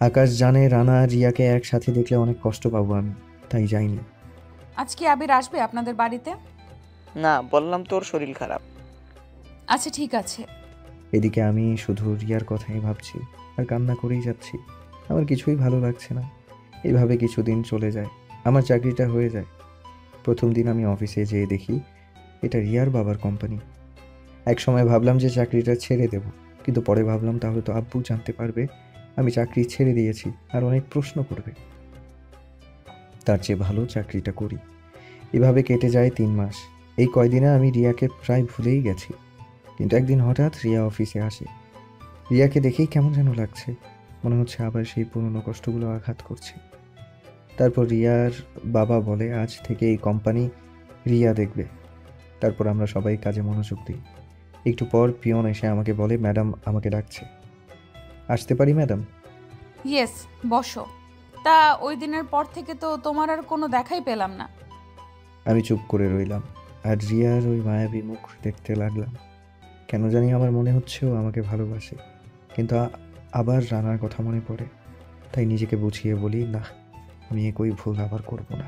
আকাশ জানে রানা রিয়াকে একসাথে দেখলে অনেক কষ্ট পাবো আমি, তাই যাইনি। আজকে আবির আসবে আপনাদের বাড়িতে? না, বললাম তোর শরীর খারাপ। আচ্ছা ঠিক আছে। এদিকে আমি শুধু রিয়ার কথাই ভাবছি আর কান্না করেই যাচ্ছি। আমার কিছুই ভালো লাগছে না। এইভাবে কিছুদিন চলে যায়। আমার চাকরিটা হয়ে যায়। প্রথম দিন আমি অফিসে যেয়ে দেখি এটা রিয়ার বাবার কোম্পানি। এক সময় ভাবলাম যে চাকরিটা ছেড়ে দেব, কিন্তু পরে ভাবলাম তাহলে তো আব্বু জানতে পারবে আমি চাকরি ছেড়ে দিয়েছি আর অনেক প্রশ্ন করবে। তার চেয়ে ভালো চাকরিটা করি। এভাবে কেটে যায় 3 মাস। এই কয়দিনে আমি রিয়াকে প্রায় ভুলেই গেছি, কিন্তু একদিন হঠাৎ রিয়া অফিসে আসে। রিয়াকে দেখেই কেমন যেন লাগছে, মনে হচ্ছে আবার সেই পুরনো কষ্টগুলো আঘাত করছে। তারপর রিয়ার বাবা বলে আজ থেকে এই কোম্পানি রিয়া দেখবে। তারপর আমরা সবাই কাজে মনোযোগ দিই। একটু পর পিয়ন এসে আমাকে বলে, ম্যাডাম আমাকে ডাকছে। আসতে পারি ম্যাডাম? ইয়েস, বসো। তা ওই দিনের পর থেকে তো তোমার আর কোনো দেখাই পেলাম না। আমি চুপ করে রইলাম আর রিয়ার ওই মায়াবী মুখ দেখতে লাগলাম। কেন জানি আমার মনে হচ্ছে ও আমাকে ভালোবাসে, কিন্তু আবার রানার কথা মনে পড়ে। তাই নিজেকে বুঝিয়ে বলি, না, আমি একই ভুল আবার করব না।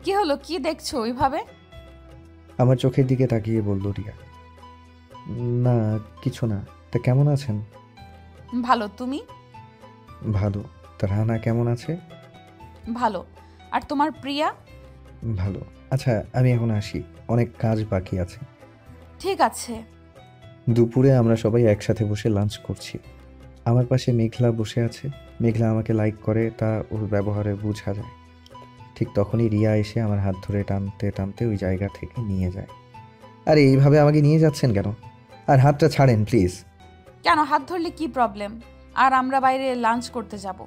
কি হলো, কি দেখছো ওইভাবে? আমার চোখের দিকে তাকিয়ে বলল রিয়া, না কিছু না। তা কেমন আছেন? ভালো, তুমি? ভালো। তা রানা কেমন আছে? ভালো। আর তোমার প্রিয়া? ভালো। আচ্ছা, আমি এখন আসি, অনেক কাজ বাকি আছে। ঠিক আছে। দুপুরে আমরা সবাই একসাথে বসে লাঞ্চ করছি। আমার পাশে মেঘলা বসে আছে। মেঘলা আমাকে লাইক করে, তা ওর ব্যবহারে বোঝা যায়। ঠিক তখনই রিয়া এসে আমার হাত ধরে টানতে টানতে ওই জায়গা থেকে নিয়ে যায়। আরে এইভাবে আমাকে নিয়ে যাচ্ছেন কেন? আর হাতটা ছাড়েন প্লিজ। কেন, হাত ধরলে কি প্রবলেম? আর আমরা বাইরে লাঞ্চ করতে যাব।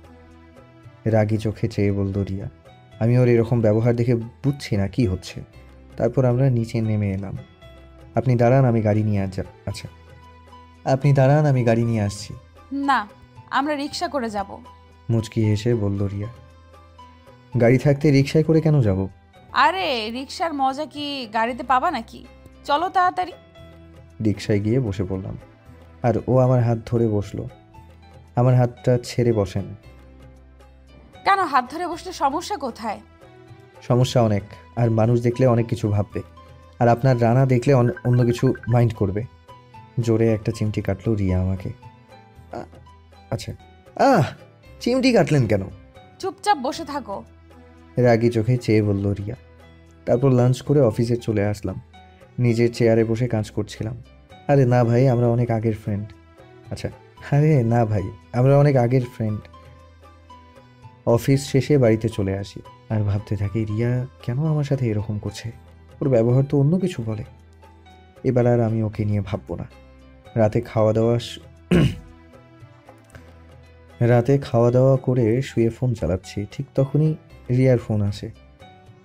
রাগী চোখে চেয়ে বলল রিয়া। আমি ওর এরকম ব্যবহার দেখে বুঝছি না কি হচ্ছে। তারপর আমরা নিচে নেমে এলাম। আপনি দাঁড়ান, আমি গাড়ি নিয়ে আচ্ছা, আপনি দাঁড়ান, আমি গাড়ি নিয়ে আসছি। না, আমরা রিক্সা করে যাব। মুচকি হেসে বলল রিয়া। গাড়ি থাকতে রিক্সায় করে কেন যাব? আরে রিক্সার মজা কি গাড়িতে পাবা নাকি? চলো তাড়াতাড়ি। রিক্সায় গিয়ে বসে পড়লাম আর ও আমার হাত ধরে বসলো। আমার হাতটা ছেড়ে বসেন। কেন, হাত ধরে বসলে সমস্যা কোথায়? সমস্যা অনেক, আর মানুষ দেখলে অনেক কিছু ভাববে, আর আপনার রানা দেখলে অন্য কিছু মাইন্ড করবে। জোরে একটা চিমটি কাটলো রিয়া আমাকে। আচ্ছা, চিমটি কাটলেন কেন? চুপচাপ বসে থাকো। রাগী চোখে চেয়ে বলল রিয়া। তারপর লাঞ্চ করে অফিসে চলে আসলাম। নিজের চেয়ারে বসে কাজ করছিলাম। আরে না ভাই, আমরা অনেক আগের ফ্রেন্ড। আচ্ছা, আরে না ভাই, আমরা অনেক আগের ফ্রেন্ড। অফিস শেষে বাড়িতে চলে আসি আর ভাবতে থাকি রিয়া কেন আমার সাথে এরকম করছে। ওর ব্যবহার তো অন্য কিছু বলে। এবার আর আমি ওকে নিয়ে ভাববো না। রাতে খাওয়া দাওয়া করে শুয়ে ফোন চালাচ্ছি, ঠিক তখনই রিয়ার ফোন আসে।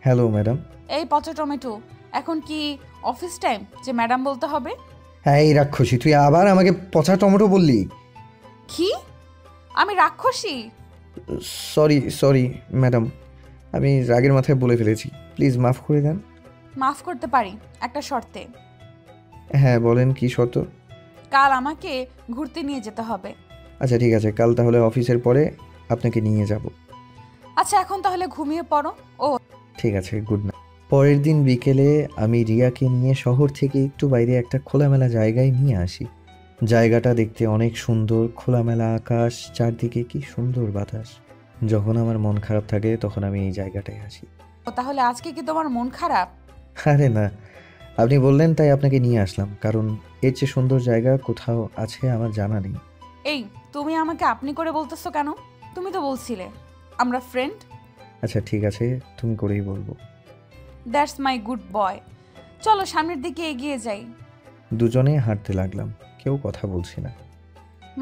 Hello madam. এই পচা টমেটো, এখন কি অফিস টাইম যে ম্যাডাম বলতে হবে? হ্যাঁ এই রাক্ষসী, তুই আবার আমাকে পচা টমেটো বললি? কি? আমি রাক্ষসী? সরি ম্যাডাম, আমি রাগের মাথায় বলে ফেলেছি, প্লিজ মাফ করে দেন। মাফ করতে পারি একটা শর্তে। হ্যাঁ বলেন, কি শর্ত? কাল আমাকে ঘুরতে নিয়ে যেতে হবে। আচ্ছা ঠিক আছে, কাল তাহলে অফিসের পরে আপনাকে নিয়ে যাব। আচ্ছা এখন তাহলে ঘুমিয়ে পড়ো। ও ঠিক আছে, গুড নাইট। পরের দিন বিকেলে আমি রিয়াকে নিয়ে শহর থেকে একটু বাইরে একটা খোলামেলা জায়গায় নিয়ে আসি। জায়গাটা দেখতে অনেক সুন্দর, খোলামেলা আকাশ, চারদিকে কি সুন্দর বাতাস। যখন আমার মন খারাপ থাকে তখন আমি এই জায়গাটায় আসি। তাহলে আজকে কি তোমার মন খারাপ? আরে না, আপনি বললেন তাই আপনাকে নিয়ে আসলাম, কারণ এর চেয়ে সুন্দর জায়গা কোথাও আছে আমার জানা নেই। এই তুমি আমাকে আপনি করে বলতেছো কেন? তুমি তো বলছিলে আমরা ফ্রেন্ড। আচ্ছা ঠিক আছে, তুমি করেই বলবো। That's my good boy. চলো সামনের দিকে এগিয়ে যাই। দুজনে হাঁটতে লাগলাম, কেউ কথা বলছি না।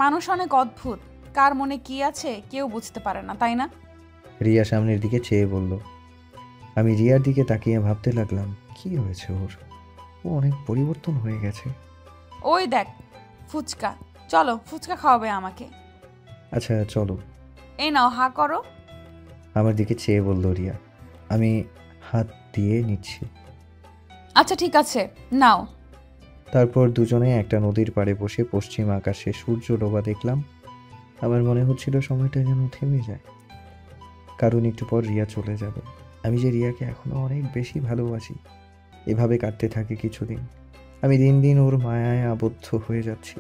মানুষ অনেক অদ্ভুত, কার মনে কি আছে কেউ বুঝতে পারে না, তাই না? রিয়া সামনের দিকে চেয়ে বলল। আমি রিয়ার দিকে তাকিয়ে ভাবতে লাগলাম কি হয়েছে ওর, ও অনেক পরিবর্তন হয়ে গেছে। ওই দেখ ফুচকা, চলো ফুচকা খাওয়াবে আমাকে। আচ্ছা চলো। এই নাও হা করো। আমার দিকে চেয়ে বলল রিয়া। আমি হাত দিয়ে নিচ্ছি। আচ্ছা ঠিক আছে নাও। তারপর দুজনে একটা নদীর পাড়ে বসে পশ্চিম আকাশে সূর্য ডোবা দেখলাম। আমার মনে হচ্ছিল সময়টা যেন থেমে যায়, কারণ একটু পর রিয়া চলে যাবে। আমি যে রিয়াকে এখনো অনেক বেশি ভালোবাসি। এভাবে কাটতে থাকে কিছুদিন। আমি দিন দিন ওর মায়ায় আবদ্ধ হয়ে যাচ্ছি।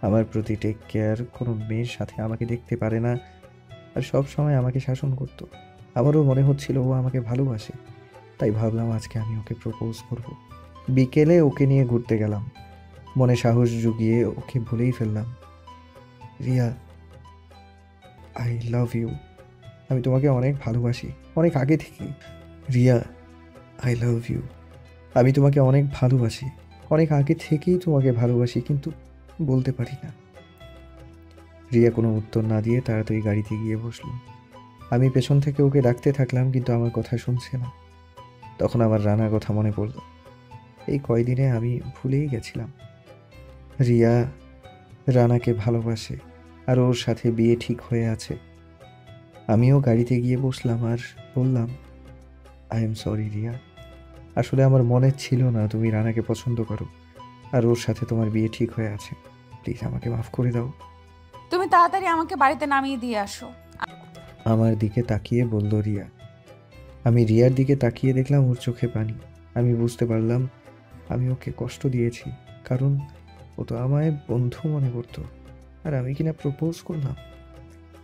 আমার প্রতি টেক কেয়ার, কোনো মেয়ের সাথে আমাকে দেখতে পারে না আর সব সময় আমাকে শাসন করত। আমারও মনে হচ্ছিল ও আমাকে ভালোবাসে, তাই ভাবলাম আজকে আমি ওকে প্রপোজ করব। বিকেলে ওকে নিয়ে ঘুরতে গেলাম। মনে সাহস জুগিয়ে ওকে বলেই ফেললাম, রিয়া আই লাভ ইউ। আমি তোমাকে অনেক ভালোবাসি, অনেক আগে থেকেই। Riya I love you. আমি তোমাকে অনেক ভালোবাসি, অনেক আগে থেকেই তোমাকে ভালোবাসি, কিন্তু বলতে পারি না। রিয়া কোনো উত্তর না দিয়ে তাড়াতাড়ি গাড়িতে গিয়ে বসলো। আমি পেছন থেকে ওকে ডাকতে থাকলাম, কিন্তু আমার কথা শুনছে না। তখন আমার রানার কথা মনে পড়ল। এই কয়দিনে আমি ভুলেই গেছিলাম রিয়া রানাকে ভালোবাসে আর ওর সাথে বিয়ে ঠিক হয়ে আছে। আমিও গাড়িতে গিয়ে বসলাম আর বললাম, আই এম সরি রিয়া, আসলে আমার মনে ছিল না তুমি রানাকে পছন্দ করো আর ওর সাথে তোমার বিয়ে ঠিক হয়ে আছে। প্লিজ আমাকে মাফ করে দাও। তুমি তাড়াতাড়ি আমাকে বাড়িতে নামিয়ে দিয়ে আসো। আমার দিকে তাকিয়ে বলল রিয়া। আমি রিয়ার দিকে তাকিয়ে দেখলাম ওর চোখে পানি। আমি বুঝতে পারলাম আমি ওকে কষ্ট দিয়েছি, কারণ ও তো আমায় বন্ধু মনে করতো আর আমি কিনা প্রপোজ করলাম।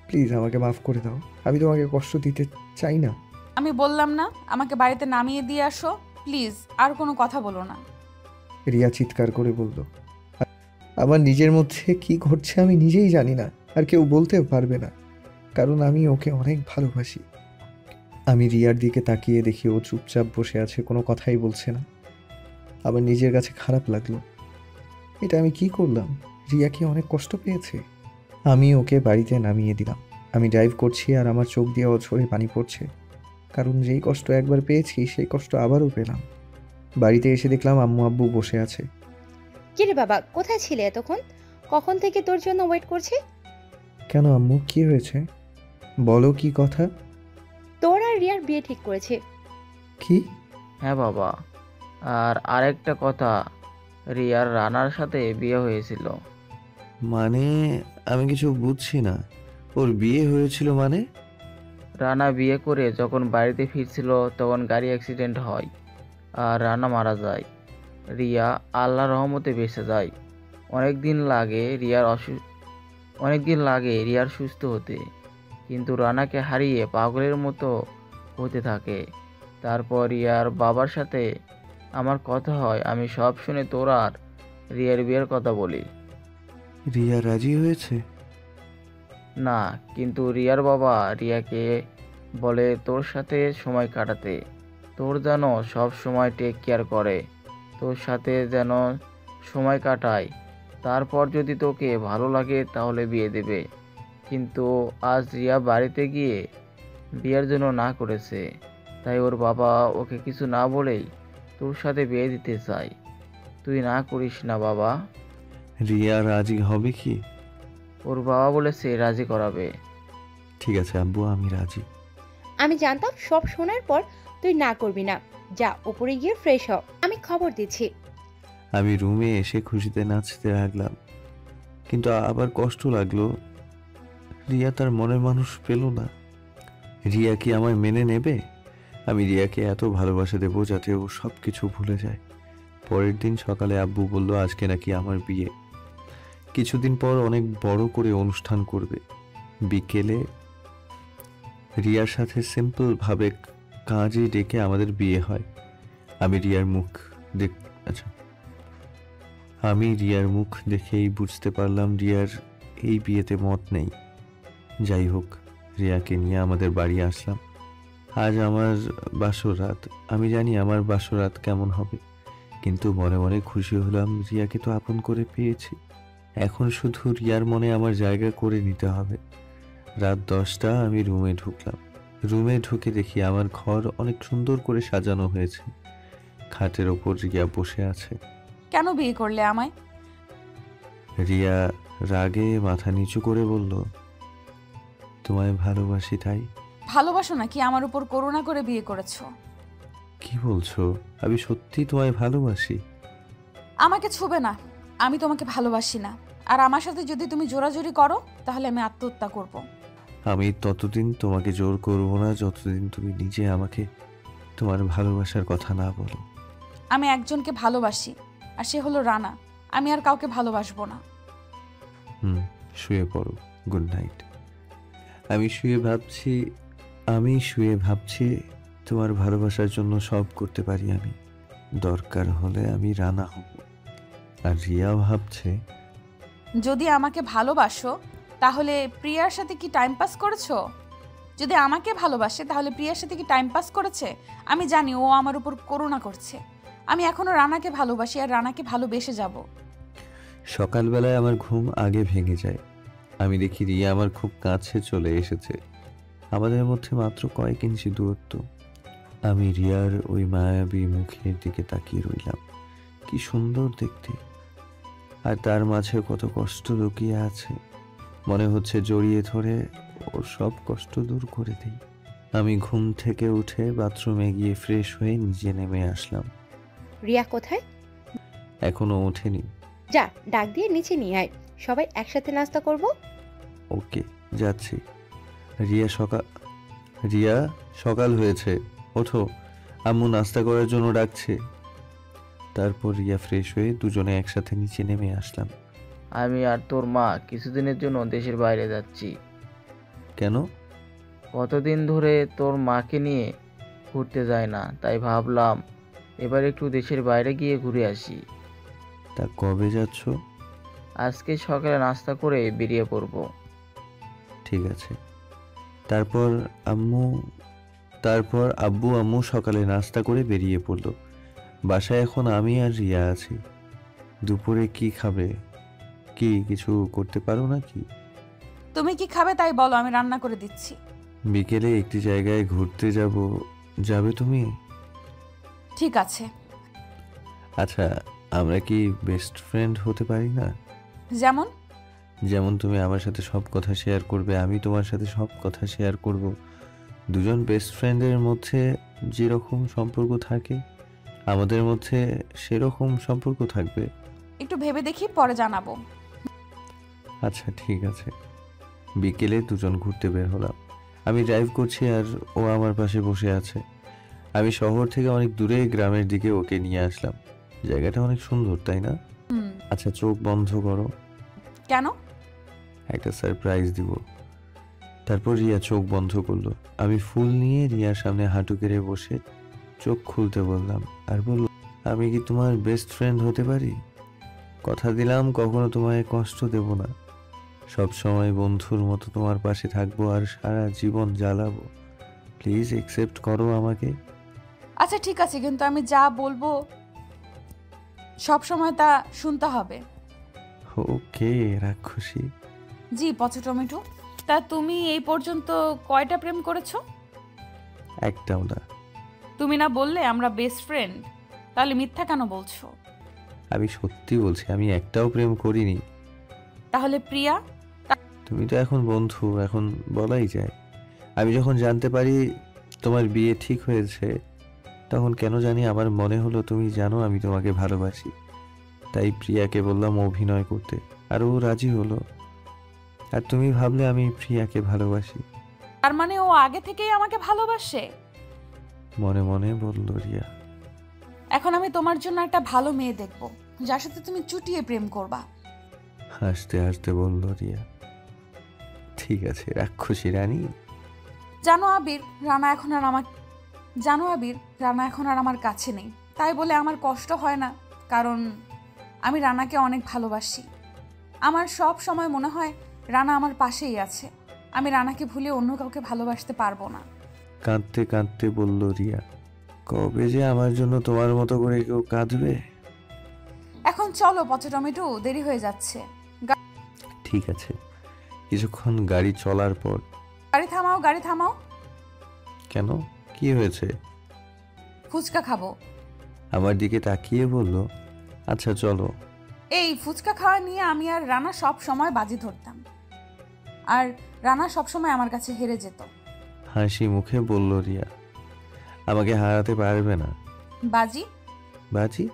প্লিজ আমাকে মাফ করে দাও, আমি তোমাকে কষ্ট দিতে চাই না। আমি বললাম না আমাকে বাড়িতে নামিয়ে দিয়ে আসো, প্লিজ আর কোনো কথা বলো না। রিয়া চিৎকার করে বলল, আমার নিজের মধ্যে কি ঘটছে আমি নিজেই জানি না, আর কেউ বলতেও পারবে না, কারণ আমি ওকে অনেক ভালোবাসি। আমি রিয়ার দিকে তাকিয়ে দেখি ও চুপচাপ বসে আছে, কোনো কথাই বলছে না। আমার নিজের কাছে খারাপ লাগলো, এটা আমি কি করলাম? রিয়া কি অনেক কষ্ট পেয়েছে? আমি ওকে বাড়িতে নামিয়ে দিলাম। আমি ড্রাইভ করছি আর আমার চোখ দিয়ে অঝরে পানি পড়ছে, কারণ যেই কষ্ট একবার পেয়েছি সেই কষ্ট আবারও পেলাম। বাড়িতে এসে দেখলাম আম্মু আব্বু বসে আছে। কিরে বাবা, কোথায় ছিলে এতক্ষণ? কখন থেকে তোর জন্য ওয়েট করছি। কেন আম্মু, কি হয়েছে? বলো কি কথা? তোর আর রিয়ার বিয়ে ঠিক করেছে। কি? হ্যাঁ বাবা, আর আরেকটা কথা, রিয়ার রানার সাথে বিয়ে হয়েছিল। মানে আমি কিছু বুঝছি না, ওর বিয়ে হয়েছিল মানে? রানা বিয়ে করে যখন বাড়িতে ফিরছিল তখন গাড়ি অ্যাক্সিডেন্ট হয় আর রানা মারা যায়। রিয়া আল্লাহর রহমতে বেঁচে যায়। অনেক দিন লাগে রিয়ার সুস্থ হতে, কিন্তু রানাকে হারিয়ে পাগলের মতো হতে থাকে। তারপর রিয়ার বাবার সাথে আমার কথা হয়, আমি সব শুনে তোর আর রিয়ার বিয়ের কথা বলি। রিয়া রাজি হয়েছে? না, কিন্তু রিয়ার বাবা রিয়াকে বলে তোর সাথে সময় কাটাতে, তোর যেন সব সময় টেক কেয়ার করে, তোর সাথে যেন সময় কাটায়, তারপর যদি তোকে ভালো লাগে তাহলে বিয়ে দেবে। কিন্তু আজ রিয়া বাড়িতে গিয়ে বিয়ের জন্য না করেছে, তাই ওর বাবা ওকে কিছু না বলেই তোর সাথে বিয়ে দিতে চায়। তুই না করিস না বাবা। রিয়া রাজি হবে কি? ওর বাবা বলেছে রাজি করাবে। ঠিক আছে আব্বু, আমি রাজি। আমি জানতাম সব শোনার পর তুই না করবি না। যা উপরে গিয়ে ফ্রেশ হ, আমি খবর দিচ্ছি। আমি রুমে এসে খুশিতে নাচতে লাগলাম, কিন্তু আবার কষ্ট লাগলো। রিয়া তার মনের মানুষ পেল না। রিয়া কি আমায় মেনে নেবে? আমি রিয়াকে এত ভালোবাসা দেবো যাতে ও সব কিছু ভুলে যায়। পরের দিন সকালে আব্বু বলল আজকে নাকি আমার বিয়ে। কিছুদিন পর অনেক বড় করে অনুষ্ঠান করবে। বিকেলে রিয়ার সাথে সিম্পল ভাবে কাজে ডেকে আমাদের বিয়ে হয়। আমি রিয়ার মুখ দেখেই বুঝতে পারলাম রিয়ার এই বিয়েতে মত নেই। যাই হোক, রিয়াকে নিয়ে আমাদের বাড়ি আসলাম। আজ আমার বাসর রাত। আমি জানি আমার বাসর রাত কেমন হবে, কিন্তু মনে মনে খুশি হলাম রিয়াকে তো আপন করে পেয়েছি। এখন শুধু রিয়ার মনে আমার জায়গা করে নিতে হবে। রাত 10টা, আমি রুমে ঢুকলাম। রুমে ঢুকে দেখি আমার ঘর অনেক সুন্দর করে সাজানো হয়েছে। খাটের ওপর রিয়া বসে আছে। কেন বিয়ে করলে আমায়? রিয়া রাগে মাথা নিচু করে বলল, তোমায় ভালোবাসি তাই। ভালোবাসো নাকি আমার উপর করুণা করে বিয়ে করেছো? কি বলছো? আমি সত্যি তোমায় ভালোবাসি। আমাকে ছুবে না, আমি তোমাকে ভালোবাসি না। আর আমার সাথে যদি তুমি জোরাজুরি করো তাহলে আমি আত্মহত্যা করব। আমি ততদিন তোমাকে জোর করব না যতদিন তুমি নিজে আমাকে তোমার ভালোবাসার কথা না বলো। আমি একজনকে ভালোবাসি, আর সে হলো রানা। আমি আর কাউকে ভালোবাসবো না। শুয়ে পড়ো, গুড নাইট। আমি শুয়ে ভাবছি তোমার ভালোবাসার জন্য সব করতে পারি আমি। দরকার হলে আমি রানা হব। আর রিয়া ভাবছে, যদি আমাকে ভালোবাসো তাহলে প্রিয়ার সাথে কি টাইম পাস করেছো? যদি আমাকে ভালোবাসে তাহলে প্রিয়ার সাথে কি টাইম পাস করেছে? আমি জানি ও আমার উপর করুণা করছে। আমি এখনো রানাকে ভালোবাসি আর রানাকে ভালোবেসে যাব। সকালবেলায় আমার ঘুম আগে ভেঙে যায়। আমি দেখি রিয়া আমার খুব কাছে চলে এসেছে। আমাদের মধ্যে মাত্র কয়েক ইঞ্চি দূরত্ব। আমি রিয়ার ওই মায়াবী মুখের দিকে তাকিয়ে রইলাম। কি সুন্দর দেখতে, আর তার মাঝে কত কষ্ট লুকিয়ে আছে। মনে হচ্ছে জড়িয়ে ধরে ওর সব কষ্ট দূর করে দিই। আমি ঘুম থেকে উঠে বাথরুমে গিয়ে ফ্রেশ হয়ে নিচে নেমে আসলাম। রিয়া কোথায়? এখনো ওঠেনি। যা, ডাক দিয়ে নিচে নিয়ে আয়, সবাই একসাথে নাস্তা করব। ওকে, যাচ্ছি। রিয়া সকাল হয়েছে, ওঠো, আম্মু নাস্তা করার জন্য ডাকছে। তারপর রিয়া ফ্রেশ হয়ে দুজনে একসাথে নিচে নেমে আসলাম। আমি আর তোর মা কিছুদিনের জন্য দেশের বাইরে যাচ্ছি। কেন? কতদিন ধরে তোর মাকে নিয়ে ঘুরতে যায় না, তাই ভাবলাম এবার একটু দেশের বাইরে গিয়ে ঘুরে আসি। তা কবে যাচ্ছ? আজকে সকালে নাস্তা করে বেরিয়ে পড়ব। ঠিক আছে। তারপর আব্বু আম্মু সকালে নাস্তা করে বেরিয়ে পড়ল। বাসায় এখন আমি আর রিয়া আছি। দুপুরে কি খাবে? কি কিছু করতে পারো নাকি? তুমি কি খাবে তাই বলো, আমি রান্না করে দিচ্ছি। বিকেলে একটি জায়গায় ঘুরতে যাবে তুমি? ঠিক আছে। আচ্ছা, আমরা কি বেস্ট ফ্রেন্ড হতে পারি না? যেমন তুমি আমার সাথে সব কথা শেয়ার করবে, আমি তোমার সাথে সব কথা শেয়ার করব। দুজন বেস্ট ফ্রেন্ডের মধ্যে যেরকম সম্পর্ক থাকে আমাদের মধ্যে সেরকম সম্পর্ক থাকবে। একটু ভেবে দেখি, পরে জানাবো। আচ্ছা ঠিক আছে। বিকেলে দুজন ঘুরতে বের হলাম। আমি ড্রাইভ করছি আর ও আমার পাশে বসে আছে। আমি শহর থেকে অনেক দূরে গ্রামের দিকে ওকে নিয়ে আসলাম। জায়গাটা অনেক সুন্দর, তাই না? আচ্ছা, চোখ বন্ধ করো। কেন? একটা সারপ্রাইজ দিব। তারপর রিয়া চোখ বন্ধ করলো। আমি ফুল নিয়ে রিয়ার সামনে হাঁটু কেড়ে বসে চোখ খুলতে বললাম আর বলল, আমি কি তোমার বেস্ট ফ্রেন্ড হতে পারি? কথা দিলাম কখনো তোমায় কষ্ট দেব না, সব সময় বন্ধুর মতো তোমার পাশে থাকবো আর সারা জীবন জ্বালাবো। প্লিজ একসেপ্ট করো আমাকে। আচ্ছা ঠিক আছে, কিন্তু আমি যা বলবো সব সময় তা শুনতে হবে। ওকে রাক্ষসী। জি পচা টমেটো। তা তুমি এই পর্যন্ত কয়টা প্রেম করেছো? একটাও না। তুমি না বললে আমরা বেস্ট ফ্রেন্ড, তাহলে মিথ্যা কেন বলছো? আমি সত্যি বলছি, আমি একটাও প্রেম করিনি। তাহলে প্রিয়া? তুমি তো এখন বন্ধু, এখন বলাই যায়। আমি যখন জানতে পারি তোমার বিয়ে ঠিক হয়েছে, তখন কেন জানি আমার মনে হলো তুমি জানো আমি তোমাকে ভালোবাসি। তাই প্রিয়াকে বললাম অভিনয় করতে, আর ও রাজি হলো। আর তুমি ভাবলে আমি প্রিয়াকে ভালোবাসি। তার মানে ও আগে থেকেই আমাকে ভালোবাসে? মনে মনে বলল রিয়া। এখন আমি তোমার জন্য একটা ভালো মেয়ে দেখবো, যার সাথে তুমি চুটিয়ে প্রেম করবা। হাসতে হাসতে বলল রিয়া। ঠিক আছে রাক্ষসী রানী। জানো আবির, রানা এখন আর আমার কাছে নেই, তাই বলে আমার কষ্ট হয় না, কারণ আমি রানাকে অনেক ভালোবাসি। আমার সব সময় মনে হয় রানা আমার পাশেই আছে। আমি রানাকে ভুলে অন্য কাউকে ভালোবাসতে পারবো না। কাঁদতে কাঁদতে বলল রিয়া। কবে যে আমার জন্য তোমার মতো করে কেউ কাঁদবে। এখন চলো পচা টমেটো, দেরি হয়ে যাচ্ছে। ঠিক আছে। কিছুক্ষণ গাড়ি চলার পর। গাড়ি থামাও। কেন, কি হয়েছে? ফুচকা খাবো। আমার দিকে তাকিয়ে বলল, আচ্ছা চলো। এই ফুচকা খাওয়া নিয়ে আমি আর রানা সব সময় বাজি ধরতাম, আর রানা সব সময় আমার কাছে হেরে যেত। হাসি মুখে বলল রিয়া। আমাকে হারাতে পারবে না। বাজি? বাজি?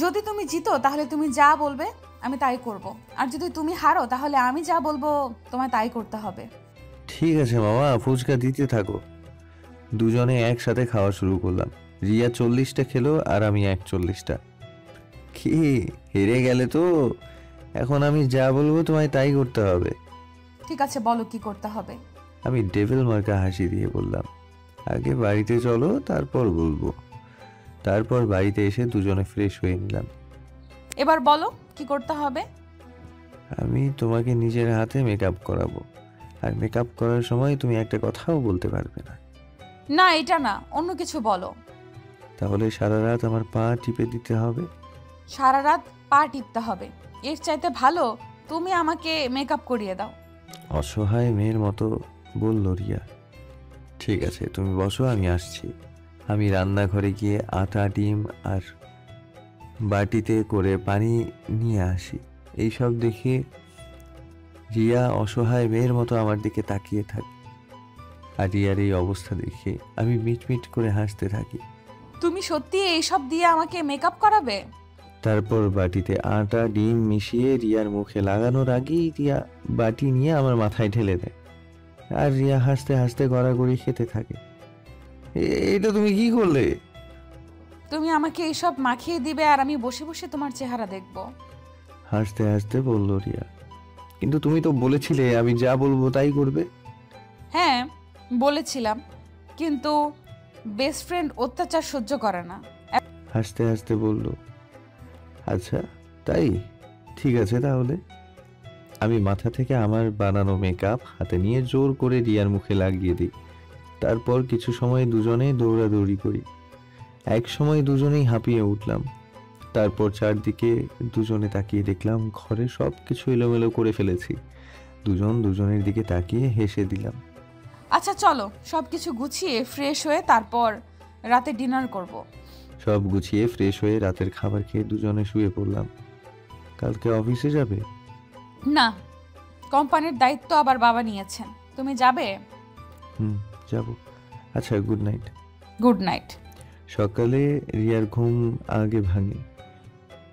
যদি তুমি জিতো তাহলে তুমি যা বলবে আমি তাই করব, আর যদি তুমি হারো তাহলে আমি যা বলবো তোমায় তাই করতে হবে। ঠিক আছে মামা, ফুচকা দিতে থাকো। দুজনে একসাথে খাওয়া শুরু করলাম। রিয়া 40টা খেলো আর আমি 41টা। কি হেরে গেলে তো? এখন আমি যা বলবো তোমায় তাই করতে হবে। ঠিক আছে, বলো কি করতে হবে। আমি ডেভিল মার্কা হাসি দিয়ে বললাম, আগে বাড়িতে চলো, তারপর বলবো। তারপর বাড়িতে এসে দুজনে ফ্রেশ হয়ে নিলাম। এবার বলো কি করতে হবে। আমি তোমাকে নিজের হাতে মেকআপ করাবো, আর মেকআপ করার সময় তুমি একটা কথাও বলতে পারবে না। না এটা না, অন্য কিছু বলো। তাহলে সারা রাত আমার পা টিপে দিতে হবে। সারা রাত পা টিপতে হবে? এর চাইতে ভালো তুমি আমাকে মেকআপ করিয়ে দাও। অসহায় মেয়ের মতো বলল রিয়া। ঠিক আছে তুমি বসো, আমি আসছি। আমি রান্নাঘরে গিয়ে আটা, ডিম আর বাটিতে করে পানি নিয়ে আসি। এইসব দেখে রিয়া অসহায় মেয়ের মতো আমার দিকে তাকিয়ে থাকে, আর রিয়ার এই অবস্থা দেখে আমি মিটমিট করে হাসতে থাকি। তুমি সত্যি এইসব দিয়ে আমাকে মেকআপ করাবে? তারপর বাটিতে আটা ডিম মিশিয়ে রিয়ার মুখে লাগানোর আগেই রিয়া বাটি নিয়ে আমার মাথায় ঢেলে দেয়, আর রিয়া হাসতে হাসতে গড়াগড়ি খেতে থাকে। এটা তুমি কি করলে? তুমি আমাকে এইসব মাখিয়ে দিবে আর আমি বসে বসে তোমার চেহারা দেখব। হাসতে হাসতে বলল রিয়া। কিন্তু তুমি তো বলেছিলে আমি যা বলবো তাই করবে। হ্যাঁ বলেছিলাম, কিন্তু বেস্ট ফ্রেন্ড অত্যাচার সহ্য করে না। হাসতে হাসতে বলল, আচ্ছা তাই, ঠিক আছে তাহলে। আমি মাথা থেকে আমার বানানো মেকআপ হাতে নিয়ে জোর করে রিয়ার মুখে লাগিয়ে দিই। তারপর কিছু সময় দুজনে দৌড়াদৌড়ি করি। এক সময় দুজনেই হাঁপিয়ে উঠলাম। তারপর চারদিকে দুজনে তাকিয়ে দেখলাম ঘরে সব কিছু এলোমেলো করে ফেলেছি। দুজন দুজনের দিকে তাকিয়ে হেসে দিলাম। আচ্ছা চলো সবকিছু গুছিয়ে ফ্রেশ হয়ে তারপর রাতে ডিনার করব। সব গুছিয়ে ফ্রেশ হয়ে রাতের খাবার খেয়ে দুজনে শুয়ে পড়লাম। কালকে অফিসে যাবে? না, কোম্পানির দায়িত্ব আবার বাবা নিয়েছেন। তুমি যাবে? যাব। আচ্ছা গুড নাইট। Good night. সকালে রিয়ার ঘুম আগে ভাঙে।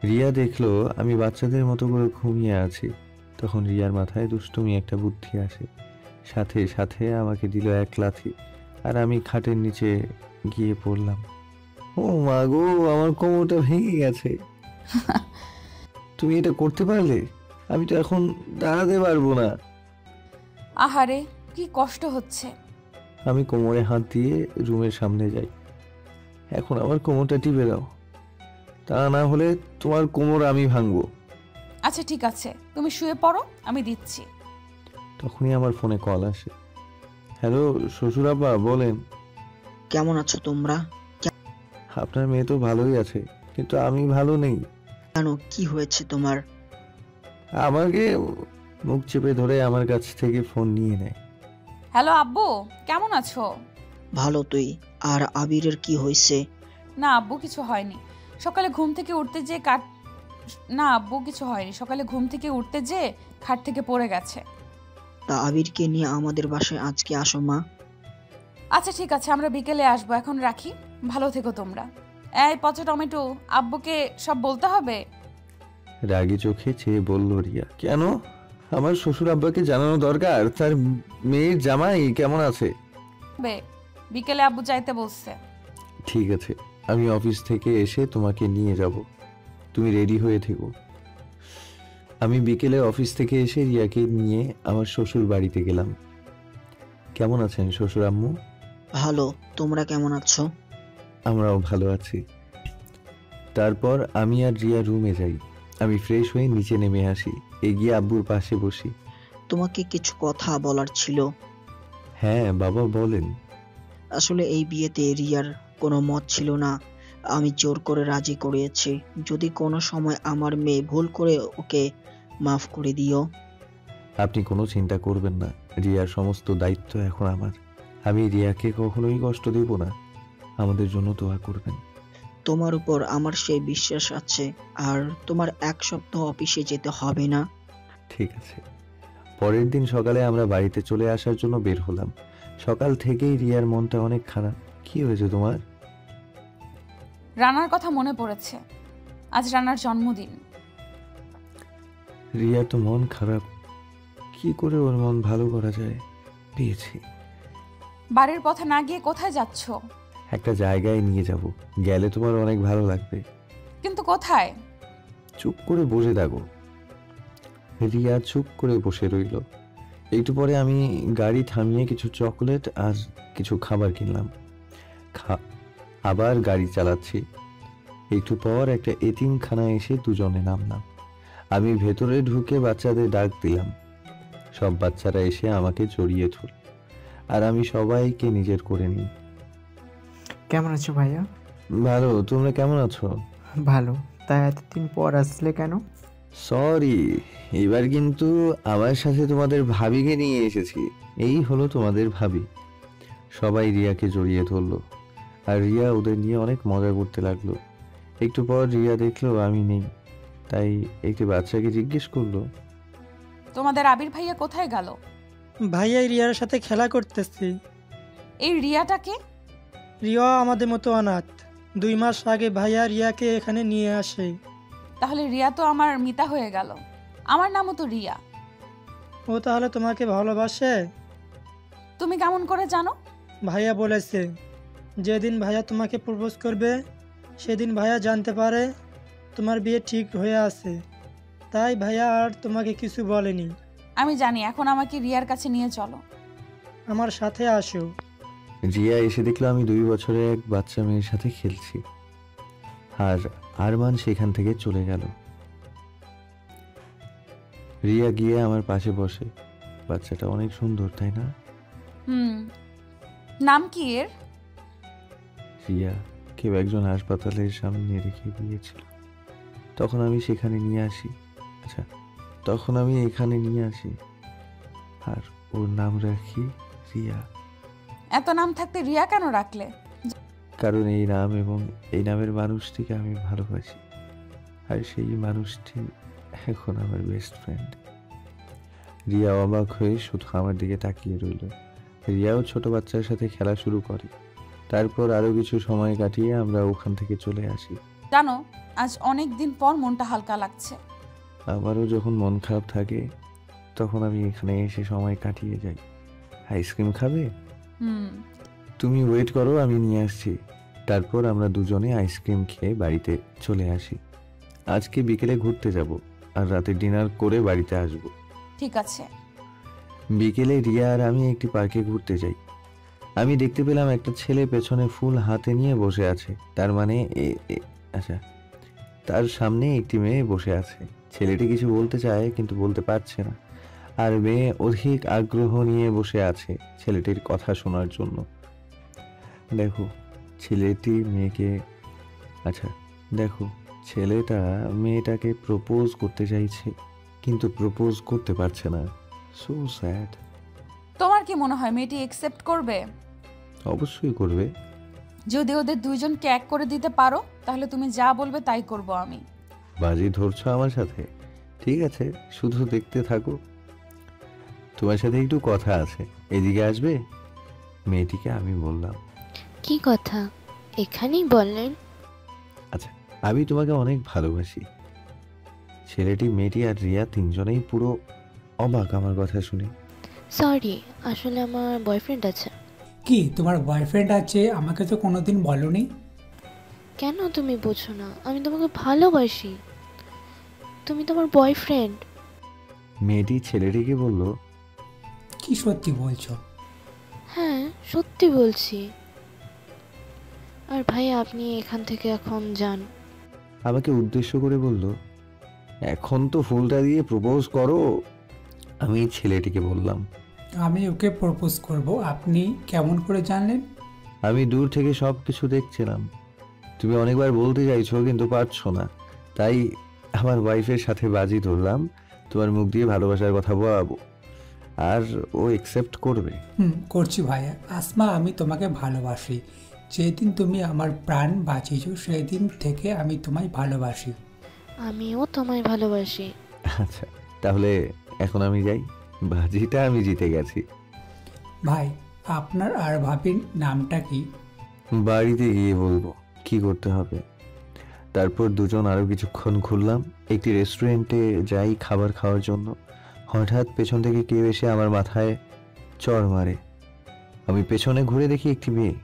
রিয়া দেখলো আমি বাচ্চাদের মতো করে ঘুমিয়ে আছি। তখন রিয়ার মাথায় দুষ্টুমি একটা বুদ্ধি আসে। সাথে সাথে আমাকে দিল এক লাথি, আর আমি খাটের নিচে গিয়ে পড়লাম। ও মা গো, আমার কোমরটা ভেঙে গেছে। তুমি এটা করতে পারলে? আমি তো এখন দাঁড়াতে পারবো না। আহারে কি কষ্ট হচ্ছে। আমি কোমরে হাত দিয়ে রুমের সামনে যাই। এখন আমার কোমরটা টিপে দাও। তা না হলে তোমার কোমর আমি ভাঙবো। আচ্ছা ঠিক আছে, তুমি শুয়ে পড়ো, আমি দিচ্ছি। তখনই আমার ফোনে কল আসে। হ্যালো শ্বশুর আব্বা, বলেন। কেমন আছো তোমরা? আপনার মেয়ে তো ভালোই আছে, কিন্তু আমি ভালো নেই। কেন, কি হয়েছে তোমার? আমাকে মুখ চেপে ধরে আমার কাছ থেকে ফোন নিয়ে নেয়। হ্যালো আব্বু, কেমন আছো? ভালো, তুই? আর আবিরের কি হয়েছে? না আব্বু, কিছু হয়নি। সকালে ঘুম থেকে উঠতে যে না আব্বু, কিছু হয়নি। সকালে ঘুম থেকে উঠতে যে খাট থেকে পড়ে গেছে। তা আবিরকে নিয়ে আমাদের বাসায় আজকে আসো মা। আচ্ছা ঠিক আছে, আমরা বিকেলে আসবো। এখন রাখি, ভালো থেকো তোমরা। এই পচা টমেটো, আব্বুকে সব বলতে হবে। রাগী চোখে চেয়ে বলল রিয়া। কেন? আমার শ্বশুর আব্বাকে জানানো দরকার তার মেয়ের জামাই কেমন আছে। বিকেলে আব্বু চাইতে বলছে। ঠিক আছে, আমি অফিস থেকে এসে তোমাকে নিয়ে যাব, তুমি রেডি হয়ে থেকো। আমি বিকেলে অফিস থেকে এসে রিয়াকে নিয়ে আমার শ্বশুর বাড়িতে গেলাম। কেমন আছেন শ্বশুর আম্মু? ভালো, তোমরা কেমন আছো? আমরাও ভালো আছি। তারপর আমি আর রিয়া রুমে যাই। আমি ফ্রেশ হয়ে নিচে নেমে আসি, এগিয়ে আব্বুর পাশে বসি। তোমাকে কিছু কথা বলার ছিল। হ্যাঁ বাবা, বলেন। আসলে এই বিয়েতে রিয়ার কোনো মত ছিল না, আমি জোর করে রাজি করিয়েছি। যদি কোনো সময় আমার মেয়ে ভুল করে, ওকে মাফ করে দিও। আপনি কোনো চিন্তা করবেন না, রিয়ার সমস্ত দায়িত্ব এখন আমার। আমি রিয়াকে কখনোই কষ্ট দেব না। আমাদের জন্য দোয়া করবেন। তোমার উপর আমার সেই বিশ্বাস আছে। আর তোমার 1 সপ্তাহ অফিসে যেতে হবে না। ঠিক আছে। পরের দিন সকালে আমরা বাড়িতে চলে আসার জন্য বের হলাম। সকাল থেকেই রিয়ার মনটা অনেক খারাপ। কি হয়েছে তোমার? রানার কথা মনে পড়েছে, আজ রানার জন্মদিন। রিয়ার তো মন খারাপ, কি করে ওর মন ভালো করা যায়? পেয়েছি। বাড়ির পথে না গিয়ে কোথায় যাচ্ছ? একটা জায়গায় নিয়ে যাব, গেলে তোমার অনেক ভালো লাগবে। কিন্তু কোথায়? চুপ করে বসে থাকো। রিয়া চুপ করে বসে রইল। একটু পরে আমি গাড়ি থামিয়ে কিছু চকলেট আর কিছু খাবার কিনলাম। আবার গাড়ি চালাচ্ছি। একটু পর একটা এতিমখানা এসে দুজনে নামলাম। আমি ভেতরে ঢুকে বাচ্চাদের ডাক দিলাম। সব বাচ্চারা এসে আমাকে জড়িয়ে ধরল, আর আমি সবাইকে নিজের করে নিই। কেমন আছো ভাইয়া? ভালো, তোমরা কেমন আছো? ভালো। তা এতদিন পর আসলে কেন? সরি, এবার কিন্তু আমার সাথে তোমাদের ভাবিকে নিয়ে এসেছি। এই হলো তোমাদের ভাবি। সবাই রিয়াকে জড়িয়ে ধরলো, আর রিয়া ওদের নিয়ে অনেক মজা করতে লাগলো। একটু পর রিয়া দেখলো আমি নেই, তাই একটি বাচ্চাকে জিজ্ঞেস করলো, তোমাদের আবির ভাইয়া কোথায় গেল? ভাইয়া রিয়ার সাথে খেলা করতেছি। এই রিয়াটাকে? রিয়া আমাদের মতো অনাথ। 2 মাস আগে ভাইয়া রিয়াকে এখানে নিয়ে আসে। তাহলে রিয়া তো আমার মিতা হয়ে গেল। আমার নামও তো রিয়া। ও তাহলে তোমাকে ভালোবাসে? তুমি কেমন করে জানো? ভাইয়া বলেছে, যেদিন ভাইয়া তোমাকে প্রপোজ করবে সেদিন ভাইয়া জানতে পারে তোমার বিয়ে ঠিক হয়ে আছে, তাই ভাইয়া আর তোমাকে কিছু বলেনি। আমি জানি। এখন আমাকে রিয়ার কাছে নিয়ে চলো। আমার সাথে আসো। রিয়া এসে দেখলো আমি 2 বছরের এক বাচ্চা মেয়ের সাথে খেলছি, আর আরমান সেখান থেকে চলে গেল। রিয়া গিয়ে আমার পাশে বসে। বাচ্চাটা অনেক সুন্দর, তাই না? নাম কি এর? রিয়া কেউ একজন হাসপাতালের সামনে রেখে গিয়েছিল, তখন আমি সেখানে নিয়ে আসি। আচ্ছা, তখন আমি এখানে নিয়ে আসি, আর ওর নাম রাখি রিয়া। এত নাম থাকতে রিয়া কেন রাখলে? কারণ এই নাম এবং এই নামের মানুষটিকে আমি ভালোবাসি, আর সেই মানুষটি এখন আমার বেস্ট ফ্রেন্ড। রিয়া অবাক হয়ে শুধু আমার দিকে তাকিয়ে রইল। রিয়াও ছোট বাচ্চার সাথে খেলা শুরু করে। তারপর আরো কিছু সময় কাটিয়ে আমরা ওখান থেকে চলে আসি। জানো, আজ অনেক দিন পর মনটা হালকা লাগছে। আমারও যখন মন খারাপ থাকে তখন আমি এখানে এসে সময় কাটিয়ে যাই। আইসক্রিম খাবে? তুমি ওয়েট করো, আমি নিয়ে আসছি। তারপর আমরা দুজনে আইসক্রিম খেয়ে বাড়িতে চলে আসি। আজকে বিকেলে ঘুরতে যাব, আর রাতে ডিনার করে বাড়িতে আসব। ঠিক আছে। বিকেলে রিয়া আর আমি একটি পার্কে ঘুরতে যাই। আমি দেখতে পেলাম একটা ছেলে পেছনে ফুল হাতে নিয়ে বসে আছে। তার মানে আচ্ছা, তার সামনে একটি মেয়ে বসে আছে। ছেলেটি কিছু বলতে চায় কিন্তু বলতে পারছে না, আর মেয়ে অধিক আগ্রহ নিয়ে বসে আছে ছেলেটির কথা শোনার জন্য। দেখো ছেলেটি মেয়েকে আচ্ছা দেখো ছেলেটা মেয়েটাকে প্রপোজ করতে চাইছে কিন্তু প্রপোজ করতে পারছে না। So sad. তোমার কি মনে হয় মেয়েটি একসেপ্ট করবে? অবশ্যই করবে। যদি ওদের দুইজনকে এক করে দিতে পারো তাহলে তুমি যা বলবে তাই করব আমি। বাজি ধরছো আমার সাথে? ঠিক আছে, শুধু দেখতে থাকো। তোমার সাথে একটু কথা আছে, এদিকে আসবে? মেয়েটিকে আমি বললাম। কি কথা এখানেই বললেন? আচ্ছা, আমি তোমাকে অনেক ভালোবাসি। ছেলেটি, মেয়েটি আর রিয়া তিনজনেই পুরো অবাক আমার কথা শুনে। সরি, আসলে আমার বয়ফ্রেন্ড আছে। কি তোমার বয়ফ্রেন্ড আছে? আমাকে তো কোনোদিন বলনি। কেন তুমি বোঝো না? আমি তোমাকে ভালোবাসি, তুমি তোমার বয়ফ্রেন্ড। মেয়েটি ছেলেটিকে বলল। কি সত্যি বলছো? হ্যাঁ সত্যি বলছি। আর ভাই আপনি এখান থেকে এখন যান। আমাকে উদ্দেশ্য করে বলল, এখন তো ফুলটা দিয়ে প্রপোজ করো। আমি ছেলেটিকে বললাম, আমি ওকে প্রপোজ করব। আপনি কেমন করে জানলেন? আমি দূর থেকে সব কিছু দেখছিলাম। তুমি অনেকবার বলতে চাইছো কিন্তু পারছো না, তাই আমার ওয়াইফের সাথে বাজি ধরলাম তোমার মুখ দিয়ে ভালোবাসার কথা বলাবো, আর ও একসেপ্ট করবে। করছি ভাইয়া। আসমা, আমি তোমাকে ভালোবাসি। যেদিন তুমি আমার প্রাণ বাঁচিয়েছো সেই দিন থেকে আমি তোমায় ভালোবাসি। আমিও তোমায় ভালোবাসি। আচ্ছা তাহলে এখন আমি যাই, বাজিটা আমি জিতে গেছি। ভাই, আপনার আর ভাবির নামটা কি? বাড়িতে গিয়ে বলবো কি করতে হবে। তারপর দুজন আরো কিছুক্ষণ ঘুরলাম। একটি রেস্টুরেন্টে যাই খাবার খাওয়ার জন্য। হঠাৎ পেছন থেকে কেউ এসে আমার মাথায় চড় মারে। আমি পেছনে ঘুরে দেখি একটি মেয়ে,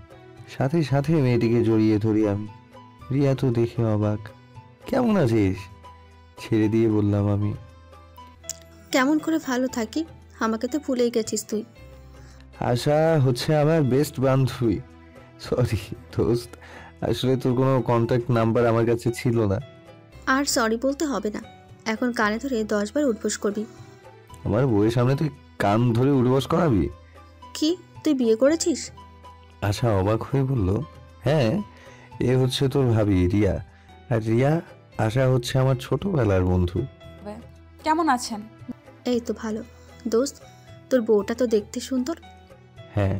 সাথে সাথে মেয়েটিকে জড়িয়ে ধরি আমি। রিয়া তো দেখে অবাক। কেমন আছিস? ছেড়ে দিয়ে বললাম আমি। কেমন করে ভালো থাকি, আমাকে তো ভুলেই গেছিস তুই। আশা হচ্ছে আমার বেস্ট বান্ধবী। সরি দোস্ত, আসলে তোর কোনো কন্ট্যাক্ট নাম্বার আমার কাছে ছিল না। আর সরি বলতে হবে না, এখন কানে ধরে 10 বার উঠবোস করবি। আমার বউয়ের সামনে তুই কান ধরে উঠবস করাবি? কি তুই বিয়ে করেছিস? আশা অবাক হয়ে বলল, হ্যাঁ, এ হচ্ছে তোর ভাবি রিয়া, আর রিয়া আশা হচ্ছে আমার ছোটবেলার বন্ধু। কেমন আছেন? এই তো ভালো। দোস্ত, তোর বউটা তো দেখতে সুন্দর। হ্যাঁ,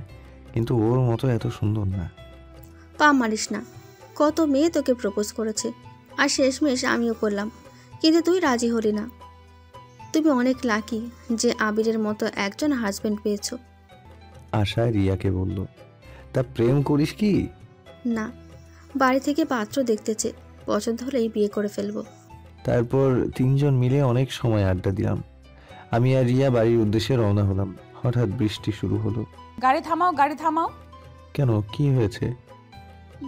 কিন্তু ওর মতো এত সুন্দর না। পা মারিস না, কত মেয়ে তোকে প্রপোজ করেছে, আর শেষমেশ আমিও করলাম, কিন্তু তুই রাজি হলি না। তুমি অনেক লাকি যে আবিরের মতো একজন হাজবেন্ড পেয়েছো। আশা রিয়াকে বলল, তা প্রেম করিস কি? না, বাড়ি থেকে পাত্র দেখতেছে, পছন্দ হলেই বিয়ে করে ফেলবো। তারপর তিনজন মিলে অনেক সময় আড্ডা দিলাম। আমি আর রিয়া বাড়ির উদ্দেশ্যে রওনা হলাম। হঠাৎ বৃষ্টি শুরু হলো। গাড়ি থামাও, গাড়ি থামাও। কেন, কি হয়েছে?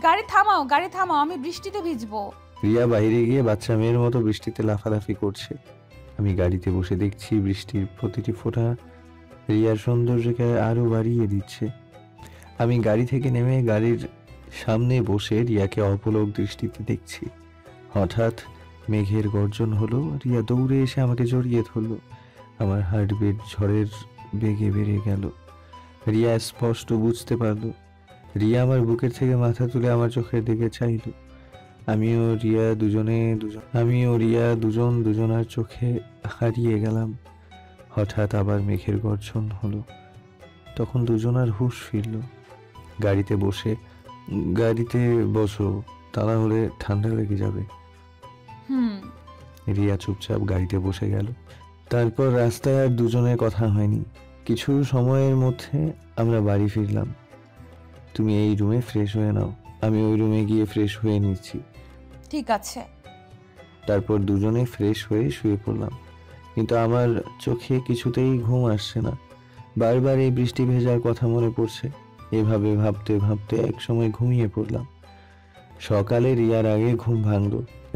গাড়ি থামাও, গাড়ি থামাও, আমি বৃষ্টিতে ভিজবো। রিয়া বাইরে গিয়ে বাচ্চা মেয়ের মতো বৃষ্টিতে লাফালাফি করছে। আমি গাড়িতে বসে দেখছি বৃষ্টির প্রতিটি ফোঁটা রিয়ার সৌন্দর্যকে আরো বাড়িয়ে দিচ্ছে। আমি গাড়ি থেকে নেমে গাড়ির সামনে বসে রিয়াকে অপলক দৃষ্টিতে দেখছি। হঠাৎ মেঘের গর্জন হলো। রিয়া দৌড়ে এসে আমাকে জড়িয়ে ধরলো। আমার হার্টবিট ঝড়ের বেগে বেড়ে গেল। রিয়া স্পষ্ট বুঝতে পারলো। রিয়া আমার বুকের থেকে মাথা তুলে আমার চোখের দিকে চাইল। আমিও রিয়া দুজন দুজনার চোখে হারিয়ে গেলাম। হঠাৎ আবার মেঘের গর্জন হলো। তখন দুজনার হুঁশ ফিরল। গাড়িতে বসো, তা না হলে ঠান্ডা লেগে যাবে। রিয়া চুপচাপ গাড়িতে বসে গেল। তারপর রাস্তায় আর দুজনের কথা হয়নি। কিছু সময়ের মধ্যে আমরা বাড়ি ফিরলাম। তুমি এই রুমে ফ্রেশ হয়ে নাও, আমি ওই রুমে গিয়ে ফ্রেশ হয়ে নিচ্ছি। ঠিক আছে। তারপর দুজনে ফ্রেশ হয়ে শুয়ে পড়লাম, কিন্তু আমার চোখে কিছুতেই ঘুম আসছে না। বারবার এই বৃষ্টি ভেজার কথা মনে পড়ছে। এভাবে ভাবতে ভাবতে একসময় ঘুমিয়ে পড়লাম। সকালে রিয়ার আগে ঘুম ভাঙল।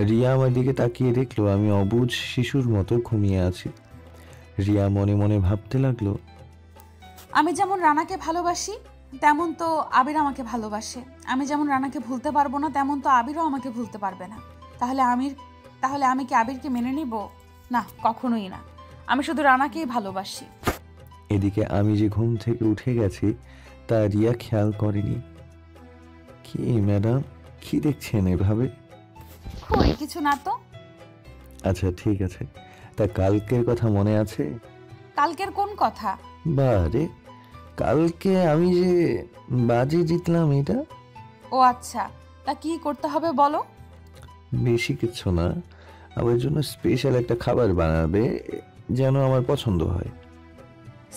রিয়া আমার দিকে তাকিয়ে দেখলো আমি অবুঝ শিশুর মতো ঘুমিয়ে আছি। রিয়া মনে মনে ভাবতে লাগলো, আমি যেমন রানাকে ভালোবাসি তেমন তো আবির আমাকে ভালোবাসে। আমি যেমন রানাকে ভুলতে পারবো না তেমন তো আবিরও আমাকে ভুলতে পারবে না। তাহলে আমি কি আবিরকে মেনে নিব? না, কখনোই না। আমি শুধু রানাকেই ভালোবাসি। এদিকে আমি যে ঘুম থেকে উঠে গেছি তা রিয়া খেয়াল করেনি। কি ম্যাডাম, কি দেখছেন এভাবে? কই কিছু না তো। আচ্ছা ঠিক আছে, তা কালকের কথা মনে আছে? কালকের কোন কথা? বারে, কালকে আমি যে বাজি জিতলাম এটা। ও আচ্ছা, তা কি করতে হবে বলো? বেশি কিছু না, আমার জন্য স্পেশাল একটা খাবার বানাবে যেন আমার পছন্দ হয়।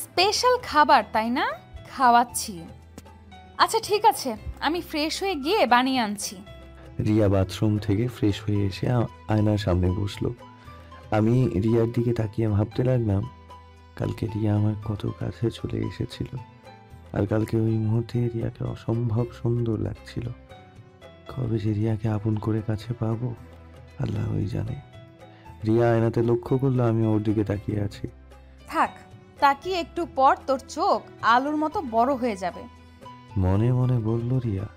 স্পেশাল খাবার, তাই না? খাওয়াচ্ছি। আচ্ছা ঠিক আছে, আমি ফ্রেশ হয়ে গিয়ে বানিয়ে আনছি। রিয়া বাথরুম থেকে ফ্রেশ হয়ে এসে আয়নার সামনে বসলো। আমি রিয়ার দিকে তাকিয়ে ভাবতে লাগলাম, কালকে রিয়া আমার কত কাছে চলে এসেছিল, আর কালকে ওই মুহূর্তে রিয়াকে অসম্ভব সুন্দর লাগছিল। কবে যে রিয়াকে আপন করে কাছে পাবো আল্লাহ ওই জানে। রিয়া আয়নাতে লক্ষ্য করলো আমি ওর দিকে তাকিয়ে আছি। থাক, তাকিয়ে একটু পর তোর চোখ আলুর মতো বড় হয়ে যাবে। মনে মনে বলল রিয়া।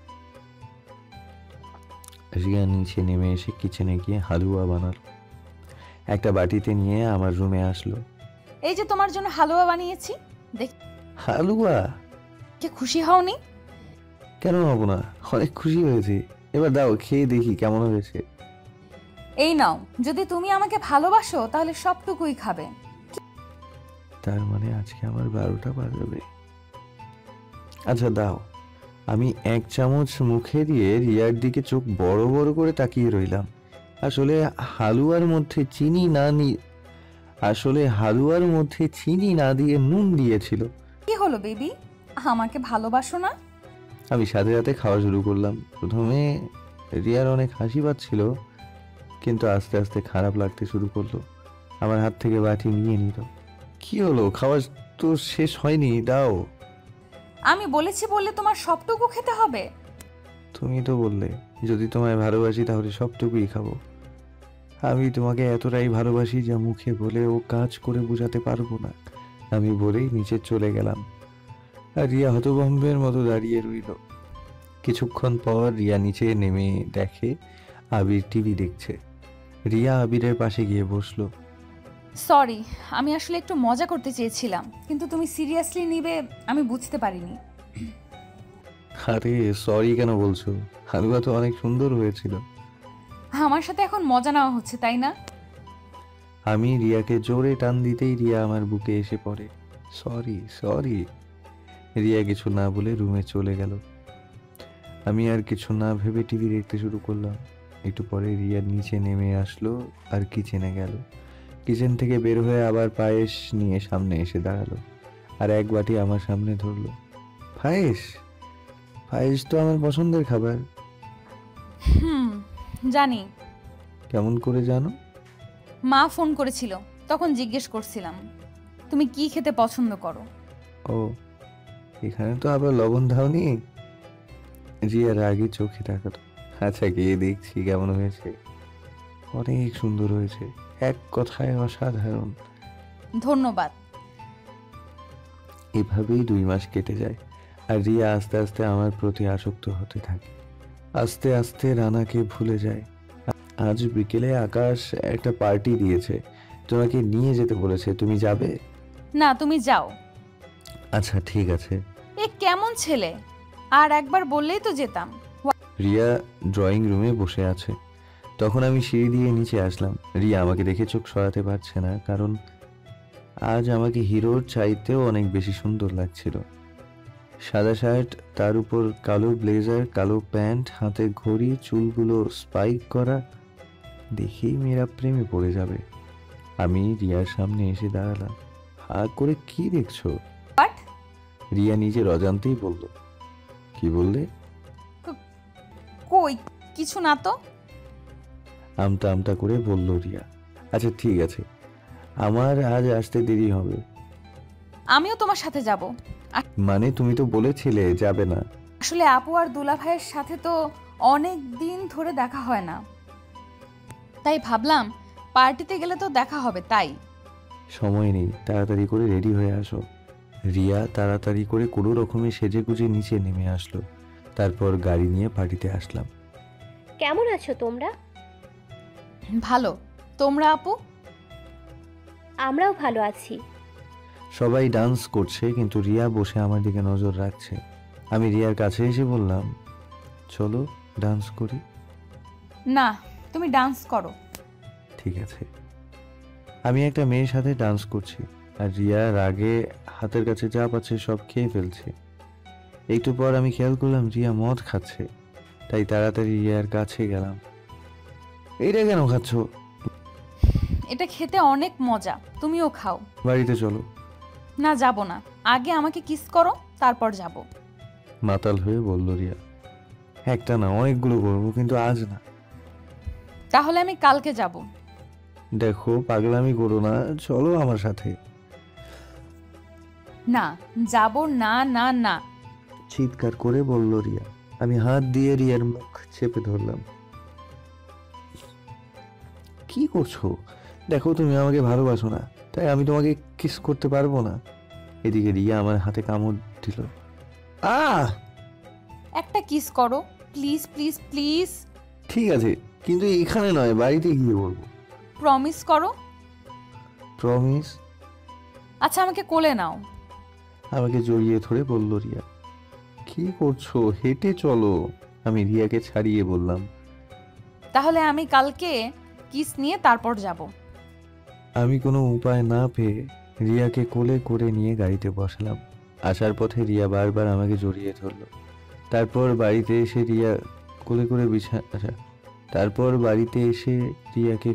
রিয়া নিচে নেমে এসে কিচেনে গিয়ে হালুয়া বানালো। একটা বাটিতে নিয়ে আমার রুমে আসলো। এই যে তোমার জন্য হালুয়া বানিয়েছি। দেখ। হালুয়া? কে খুশি হওনি? কেন হবো না, অনেক খুশি হয়েছি। এবার দাও, খেয়ে দেখি কেমন হয়েছে। এই নাও, যদি তুমি আমাকে ভালোবাসো তাহলে সবটুকুই খাবে। তার মানে আজকে আমার 12টা বাজাবে। আচ্ছা দাও। আমি এক চামচ মুখে দিয়ে রিয়ার দিকে চোখ বড় বড় করে তাকিয়ে রইলাম। আসলে হালুয়ার মধ্যে চিনি না দিয়ে নুন দিয়েছিল। কি হলো বেবি, আমাকে ভালোবাসো না? আমি সাথে সাথে খাওয়া শুরু করলাম। প্রথমে রিয়ার অনেক হাসি পাচ্ছিল, কিন্তু আস্তে আস্তে খারাপ লাগতে শুরু করলো। আমার হাত থেকে বাটি নিয়ে নিল। কি হলো, খাওয়া তো শেষ হয়নি, দাও। আমি বলেছি বললে তোমার সবটুকু খেতে হবে? তুমি তো বললে যদি তোমায় ভালোবাসি তাহলে সবটুকুই খাবো। আমি তোমাকে এতটাই ভালোবাসি যা মুখে বলে ও কাজ করে বোঝাতে পারবো না। আমি বলেই নিচে চলে গেলাম, আর রিয়া হতভম্বের মতো দাঁড়িয়ে রইল। কিছুক্ষণ পর রিয়া নিচে নেমে দেখে আবির টিভি দেখছে। রিয়া আবিরের পাশে গিয়ে বসলো। সরি, আমি আসলে একটু মজা করতে চেয়েছিলাম, কিন্তু তুমি সিরিয়াসলি নিবে আমি বুঝতে পারিনি। আরে সরি কেন বলছো, হালুয়া তো অনেক সুন্দর হয়েছিল। আমার সাথে এখন মজা নেওয়া হচ্ছে, তাই না? আমি রিয়াকে জোরে টান দিতেই রিয়া আমার বুকে এসে পড়ে। Sorry sorry. রিয়া কিছু না বলে রুমে চলে গেল। আমি আর কিছু না ভেবে টিভি দেখতে শুরু করলাম। একটু পরে রিয়া নিচে নেমে আসলো আর কিচেনে গেল। কিচেন থেকে বের হয়ে আবার পায়েস নিয়ে সামনে এসে দাঁড়ালো, আর এক বাটি আমার সামনে ধরলো। পায়েস? পায়েস তো আমার পছন্দের খাবার। জানি। কেমন করে জানো? মা ফোন করেছিল, তখন জিজ্ঞেস করছিলাম তুমি কি খেতে পছন্দ করো। ও, এখানে তো আবার লবণ দাওনি। রিয়া রাগে চোখে তাকালো। আচ্ছা গিয়ে দেখছি কেমন হয়েছে। অনেক সুন্দর হয়েছে, এক কথায় অসাধারণ। ধন্যবাদ। এভাবেই 2 মাস কেটে যায়, আর রিয়া আস্তে আস্তে আমার প্রতি আসক্ত হতে থাকে। আস্তে আস্তে রানাকে ভুলে যায়। আজ বিকেলে আকাশ একটা পার্টি দিয়েছে, তোমাকে নিয়ে যেতে বলেছে, তুমি যাবে? না, তুমি যাও। আচ্ছা ঠিক আছে। এ কেমন ছেলে, আর একবার বললেই তো যেতাম। রিয়া ড্রয়িং রুমে বসে আছে। তখন আমি সিঁড়ি দিয়ে নিচে আসলাম। রিয়া আমাকে দেখে চোখ সরাতে পারছে না, কারণ আজ আমাকে হিরোর চাইতেও অনেক বেশি সুন্দর লাগছিল। সাদা শার্ট, তার উপর কালো ব্লেজার, কালো প্যান্ট, হাতে ঘড়ি, চুলগুলো স্পাইক করা, দেখেই মেয়েরা প্রেমে পড়ে যাবে। আমি রিয়ার সামনে এসে দাঁড়ালাম। হা করে কি দেখছো? রিয়া নিজের অজান্তেই বলল। কি বললে? কই কিছু না তো। আমতা আমতা করে বলল রিয়া। আচ্ছা ঠিক আছে, আমার আজ আসতে দেরি হবে। আমিও তোমার সাথে যাব। মানে তুমি তো বলেছিলে যাবে না। আসলে আপু আর দুলা ভাইয়ের সাথে তো অনেক দিন ধরে দেখা হয় না, তাই ভাবলাম পার্টিতে গেলে তো দেখা হবে, তাই। সময় নেই, তাড়াতাড়ি করে রেডি হয়ে আসো। রিয়া তাড়াতাড়ি করে কোনো রকমে সেজে গুজে নিচে নেমে আসলো। তারপর গাড়ি নিয়ে পার্টিতে আসলাম। কেমন আছো তোমরা? ভালো। তোমরা আপু? আমরাও ভালো আছি। সবাই ডান্স করছে, কিন্তু রিয়া বসে আমার দিকে নজর রাখছে। আমি রিয়ার কাছে এসে বললাম, চলো ডান্স করি। না, তুমি ডান্স করো। ঠিক আছে। আমি একটা মেয়ের সাথে ডান্স করছি, আর রিয়া রাগে হাতের কাছে যা পাচ্ছে সব খেয়ে ফেলছে। একটু পর আমি খেয়াল করলাম রিয়া মদ খাচ্ছে, তাই তাড়াতাড়ি রিয়ার কাছে গেলাম। এইটা কেন খাচ্ছ? এটা খেতে অনেক মজা, তুমিও খাও। বাড়িতে চলো। না, যাব না। আগে আমাকে কিস করো, তারপর যাব। মাতাল হয়ে বলল রিয়া। একটা না, অনেকগুলো করবো, কিন্তু আজ না। তাহলে আমি কালকে যাব। দেখো, পাগলামি করো না, চলো আমার সাথে। না, যাব না, না, না। চিৎকার করে বলল রিয়া। আমি হাত দিয়ে রিয়ার মুখ চেপে ধরলাম। কি করছো? দেখো, তুমি আমাকে ভালোবাসো না, তাই আমি তোমাকে কিস করতে পারবো না। এদিকে রিয়া আমার হাতে কামড় দিল। একটা কিস করো, প্লিজ, প্লিজ, প্লিজ। ঠিক আছে, কিন্তু এখানে নয়, বাড়িতে গিয়ে বলবো। প্রমিস করো। প্রমিস? আচ্ছা, আমাকে কোলে নাও। আমাকে জড়িয়ে ধরে বলল রিয়া। কি করছো? হেঁটে চলো। আমি রিয়াকে ছাড়িয়ে বললাম। তাহলে আমি কালকে কিস নিয়ে তারপর যাব। আমি কোনো উপায় না পেয়ে রিয়াকে কোলে করে নিয়ে গাড়িতে বসলাম। আসার পথে রিয়া বারবার আমাকে জড়িয়ে ধরলো। তারপর বাড়িতে এসে রিয়াকে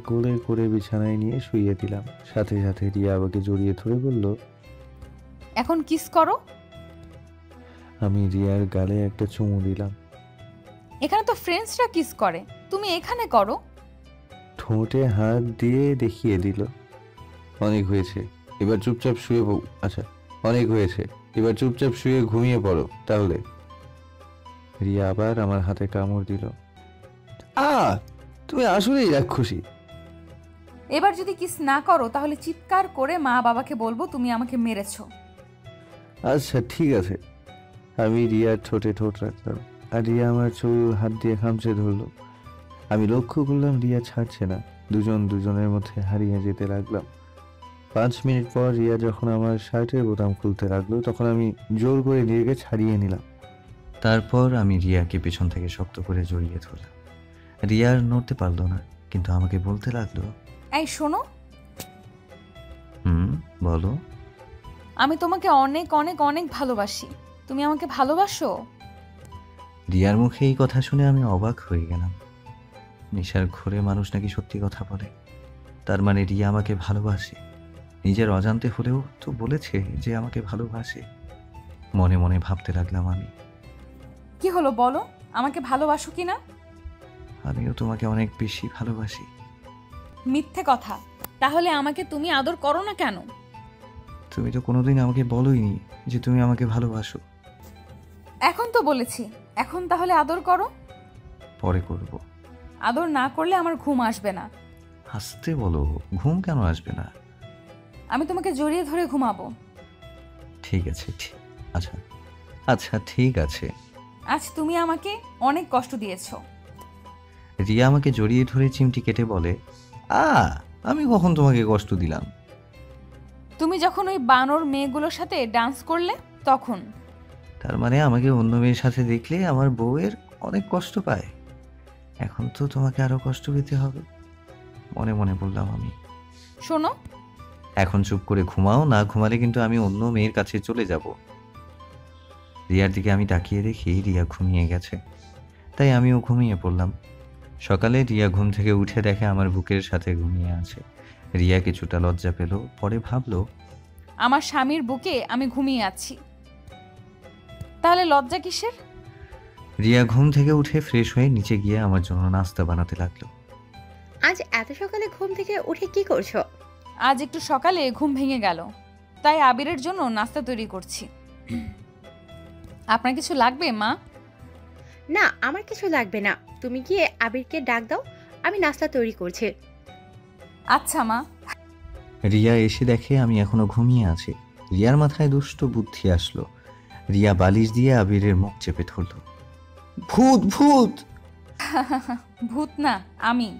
কোলে করে বিছানায় নিয়ে শুইয়ে দিলাম। সাথে সাথে রিয়া আমাকে জড়িয়ে ধরে বলল, এখন কিস করো। আমি রিয়ার গালে একটা চুমু দিলাম। এখানে তো ফ্রেন্ডসরা কিস করে, তুমি এখানে করো। ঠোঁটে হাত দিয়ে দেখিয়ে দিল। অনেক হয়েছে, এবার চুপচাপ শুয়ে অনেক হয়েছে, এবার চুপচাপ শুয়ে ঘুমিয়ে পড়ো তাহলে। রিয়া আবার আমার হাতে কামড় দিল। তুমি আসলেই রাক্ষসী। এবার যদি কিস না করো তাহলে চিৎকার করে মা বাবাকে বলবো তুমি আমাকে মেরেছো। আচ্ছা ঠিক আছে। আমি রিয়ার ঠোঁটে ঠোঁট রাখলাম, আর রিয়া আমার চুল হাত দিয়ে খামচে ধরলো। আমি লক্ষ্য করলাম রিয়া ছাড়ছে না। দুজন দুজনের মধ্যে হারিয়ে যেতে লাগলাম। 5 মিনিট পর রিয়া যখন আমার শার্টের বোতাম খুলতে লাগলো, তখন আমি জোর করে রিয়াকে ছাড়িয়ে নিলাম। তারপর আমি রিয়াকে পেছন থেকে শক্ত করে জড়িয়ে ধরলাম। রিয়া আর নড়তে পারলো না, কিন্তু আমাকে বলতে লাগলো, এই শোনো। বলো। আমি তোমাকে অনেক অনেক অনেক ভালোবাসি। তুমি আমাকে ভালোবাসো? রিয়ার মুখে এই কথা শুনে আমি অবাক হয়ে গেলাম। নেশার ঘোরে মানুষ নাকি সত্যি কথা বলে। তার মানে রিয়া আমাকে ভালোবাসে। নিজের অজান্তে হলেও তো বলেছে যে আমাকে ভালোবাসে। মনে মনে ভাবতে লাগলাম আমি। কি হলো বলো, আমাকে ভালোবাসো কিনা? আমিও তোমাকে অনেক বেশি ভালোবাসি। মিথ্যে কথা। তাহলে আমাকে তুমি আদর করো না কেন? তুমি তো কোনোদিন আমাকে বলোইনি যে তুমি আমাকে ভালোবাসো। এখন তো বলেছি, এখন তাহলে আদর করো। পরে করব। আদর না করলে আমার ঘুম আসবে না। হাসতে বলো, ঘুম কেন আসবে না? আমি তোমাকে জড়িয়ে ধরে ঘুমাবো। ঠিক আছে, আচ্ছা ঠিক আছে। আজ তুমি আমাকে অনেক কষ্ট দিয়েছো। রিয়া আমাকে জড়িয়ে ধরে চিমটি কেটে বলে, আমি কখন তোমাকে কষ্ট দিলাম? তুমি যখন ওই বানর মেয়েগুলোর সাথে ডান্স করলে তখন। তার মানে আমাকে অন্য মেয়ের সাথে দেখলে আমার বউয়ের অনেক কষ্ট পায়। এখন তো তোমাকে আরো কষ্ট পেতে হবে, মনে মনে বললাম আমি। শোনো, এখন চুপ করে ঘুমাও, না ঘুমালে কিন্তু আমি অন্য মেয়ের কাছে চলে যাব। রিয়ার দিকে আমি তাকিয়ে দেখি রিয়া ঘুমিয়ে গেছে, তাই আমিও ঘুমিয়ে পড়লাম। সকালে রিয়া ঘুম থেকে উঠে দেখে আমার বুকের সাথে ঘুমিয়ে আছে। রিয়া কিছুটা লজ্জা পেল, পরে ভাবলো, আমার স্বামীর বুকে আমি ঘুমিয়ে আছি, তাহলে লজ্জা কিসের? রিয়া ঘুম থেকে উঠে ফ্রেশ হয়ে নিচে গিয়ে আমার জন্য নাস্তা বানাতে লাগলো। আজ এত সকালে ঘুম থেকে উঠে কি করছো? আজ একটু সকালে ঘুম ভেঙে গেল, তাই আবিরের জন্য নাস্তা তৈরি করছি। আপনার কিছু লাগবে মা? না, আমার কিছু লাগবে না। তুমি গিয়ে আবিরকে ডাক দাও, আমি নাস্তা তৈরি করছি। আচ্ছা মা। রিয়া এসে দেখে আমি এখনো ঘুমিয়ে আছি। রিয়ার মাথায় দুষ্ট বুদ্ধি আসলো। রিয়া বালিশ দিয়ে আবিরের মুখ চেপে ধরল। ভূত ভূত! ভূত না, আমি।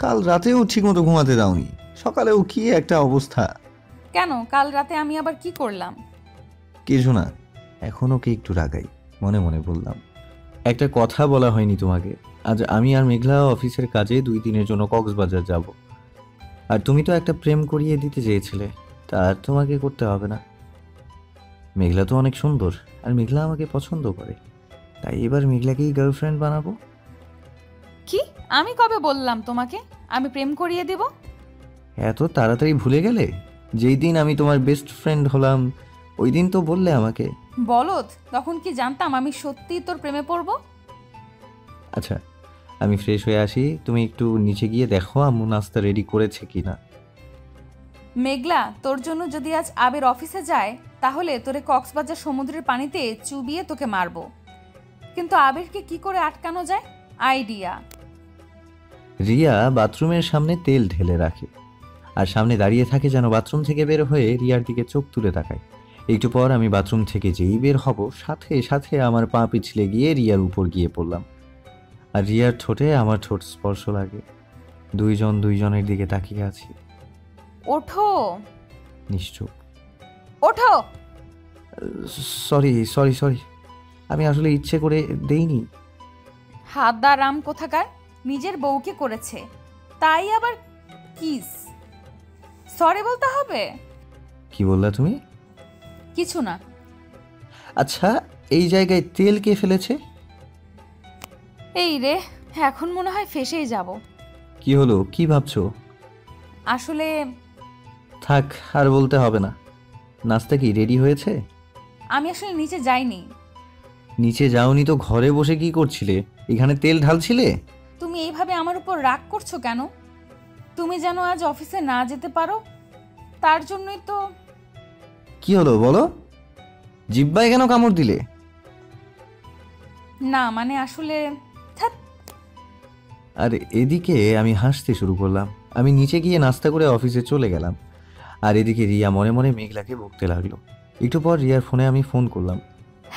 কাল রাতেও ঠিকমতো ঘুমাতে দাওনি, সকালেও কি একটা অবস্থা। কেন, কাল রাতে আমি আবার কি করলাম? কিছু না, এখন ওকে একটু রাগাই, মনে মনে বললাম। একটা কথা বলা হয়নি তোমাকে, আজ আমি আর মেঘলা অফিসের কাজে 2 দিনের জন্য কক্সবাজার যাব। আর তুমি তো একটা প্রেম করিয়ে দিতে চেয়েছিলে, তা আর তোমাকে করতে হবে না। মেঘলা তো অনেক সুন্দর, আর মেঘলা আমাকে পছন্দ করে, তাই এবার মেঘলাকেই গার্লফ্রেন্ড বানাবো। কি? আমি কবে বললাম তোমাকে আমি প্রেম করিয়ে দেব? এত তাড়াতাড়ি ভুলে গেলে? যেই দিন আমি তোমার বেস্ট ফ্রেন্ড হলাম ওই দিন তো বললে আমাকে। বলদ, তখন কি জানতাম আমি সত্যিই তোর প্রেমে পড়ব? আচ্ছা, আমি ফ্রেশ হয়ে আসি, তুমি একটু নিচে গিয়ে দেখো আম্মু নাস্তা রেডি করেছে কিনা। মেঘলা, তোর জন্য যদি আজ আবির অফিসে যায় তাহলে তোরে কক্সবাজার সমুদ্রের পানিতে চুবিয়ে তোকে মারবো। কিন্তু আবিরকে কি করে আটকানো যায়? আইডিয়া। রিয়া বাথরুমের সামনে তেল ঢেলে রাখে আর সামনে দাঁড়িয়ে থাকে যেন বাথরুম থেকে বের হয়ে রিয়ার দিকে চোখ তুলে তাকায়। একটু পর আমি বাথরুম থেকে যেই বের হব সাথে সাথে আমার পা পিছলে গিয়ে রিয়ার উপর গিয়ে পড়লাম, আর রিয়ার ঠোঁটে আমার ঠোঁট স্পর্শ লাগে। দুইজন দুইজনের দিকে তাকিয়ে আছি। ওঠো। নিশ্চুপ। ওঠো। সরি সরি সরি, আমি আসলে ইচ্ছে করে দেইনি। হাতদারাম কোথাকার, নিজের বউকে করেছে তাই আবার কিস? সরি বলতে হবে? কি বললা তুমি? কিছু না। আচ্ছা, এই জায়গায় তেল কে ফেলেছে? এই রে, এখন মনে হয় ফেসেই যাব। কি হলো, কি ভাবছো? আসলে থাক, আর বলতে হবে না। নাস্তা কি রেডি হয়েছে? আমি আসলে নিচে যাইনি। নিচে যাওনি তো ঘরে বসে কি করছিলে? এখানে তেল ঢালছিলে? তুমি এইভাবে আমার উপর রাগ করছো কেন? তুমি যেন আজ অফিসে না যেতে পারো তার জন্যই তো। কি হলো বলো, জিব্বায় কেন কামড় দিলে? না মানে আসলে আর এদিকে আমি হাসতে শুরু করলাম। আমি নিচে গিয়ে নাস্তা করে অফিসে চলে গেলাম, আর এদিকে রিয়া মনে মনে মেঘলাকে বকতে লাগলো। একটু পর রিয়ার ফোনে আমি ফোন করলাম।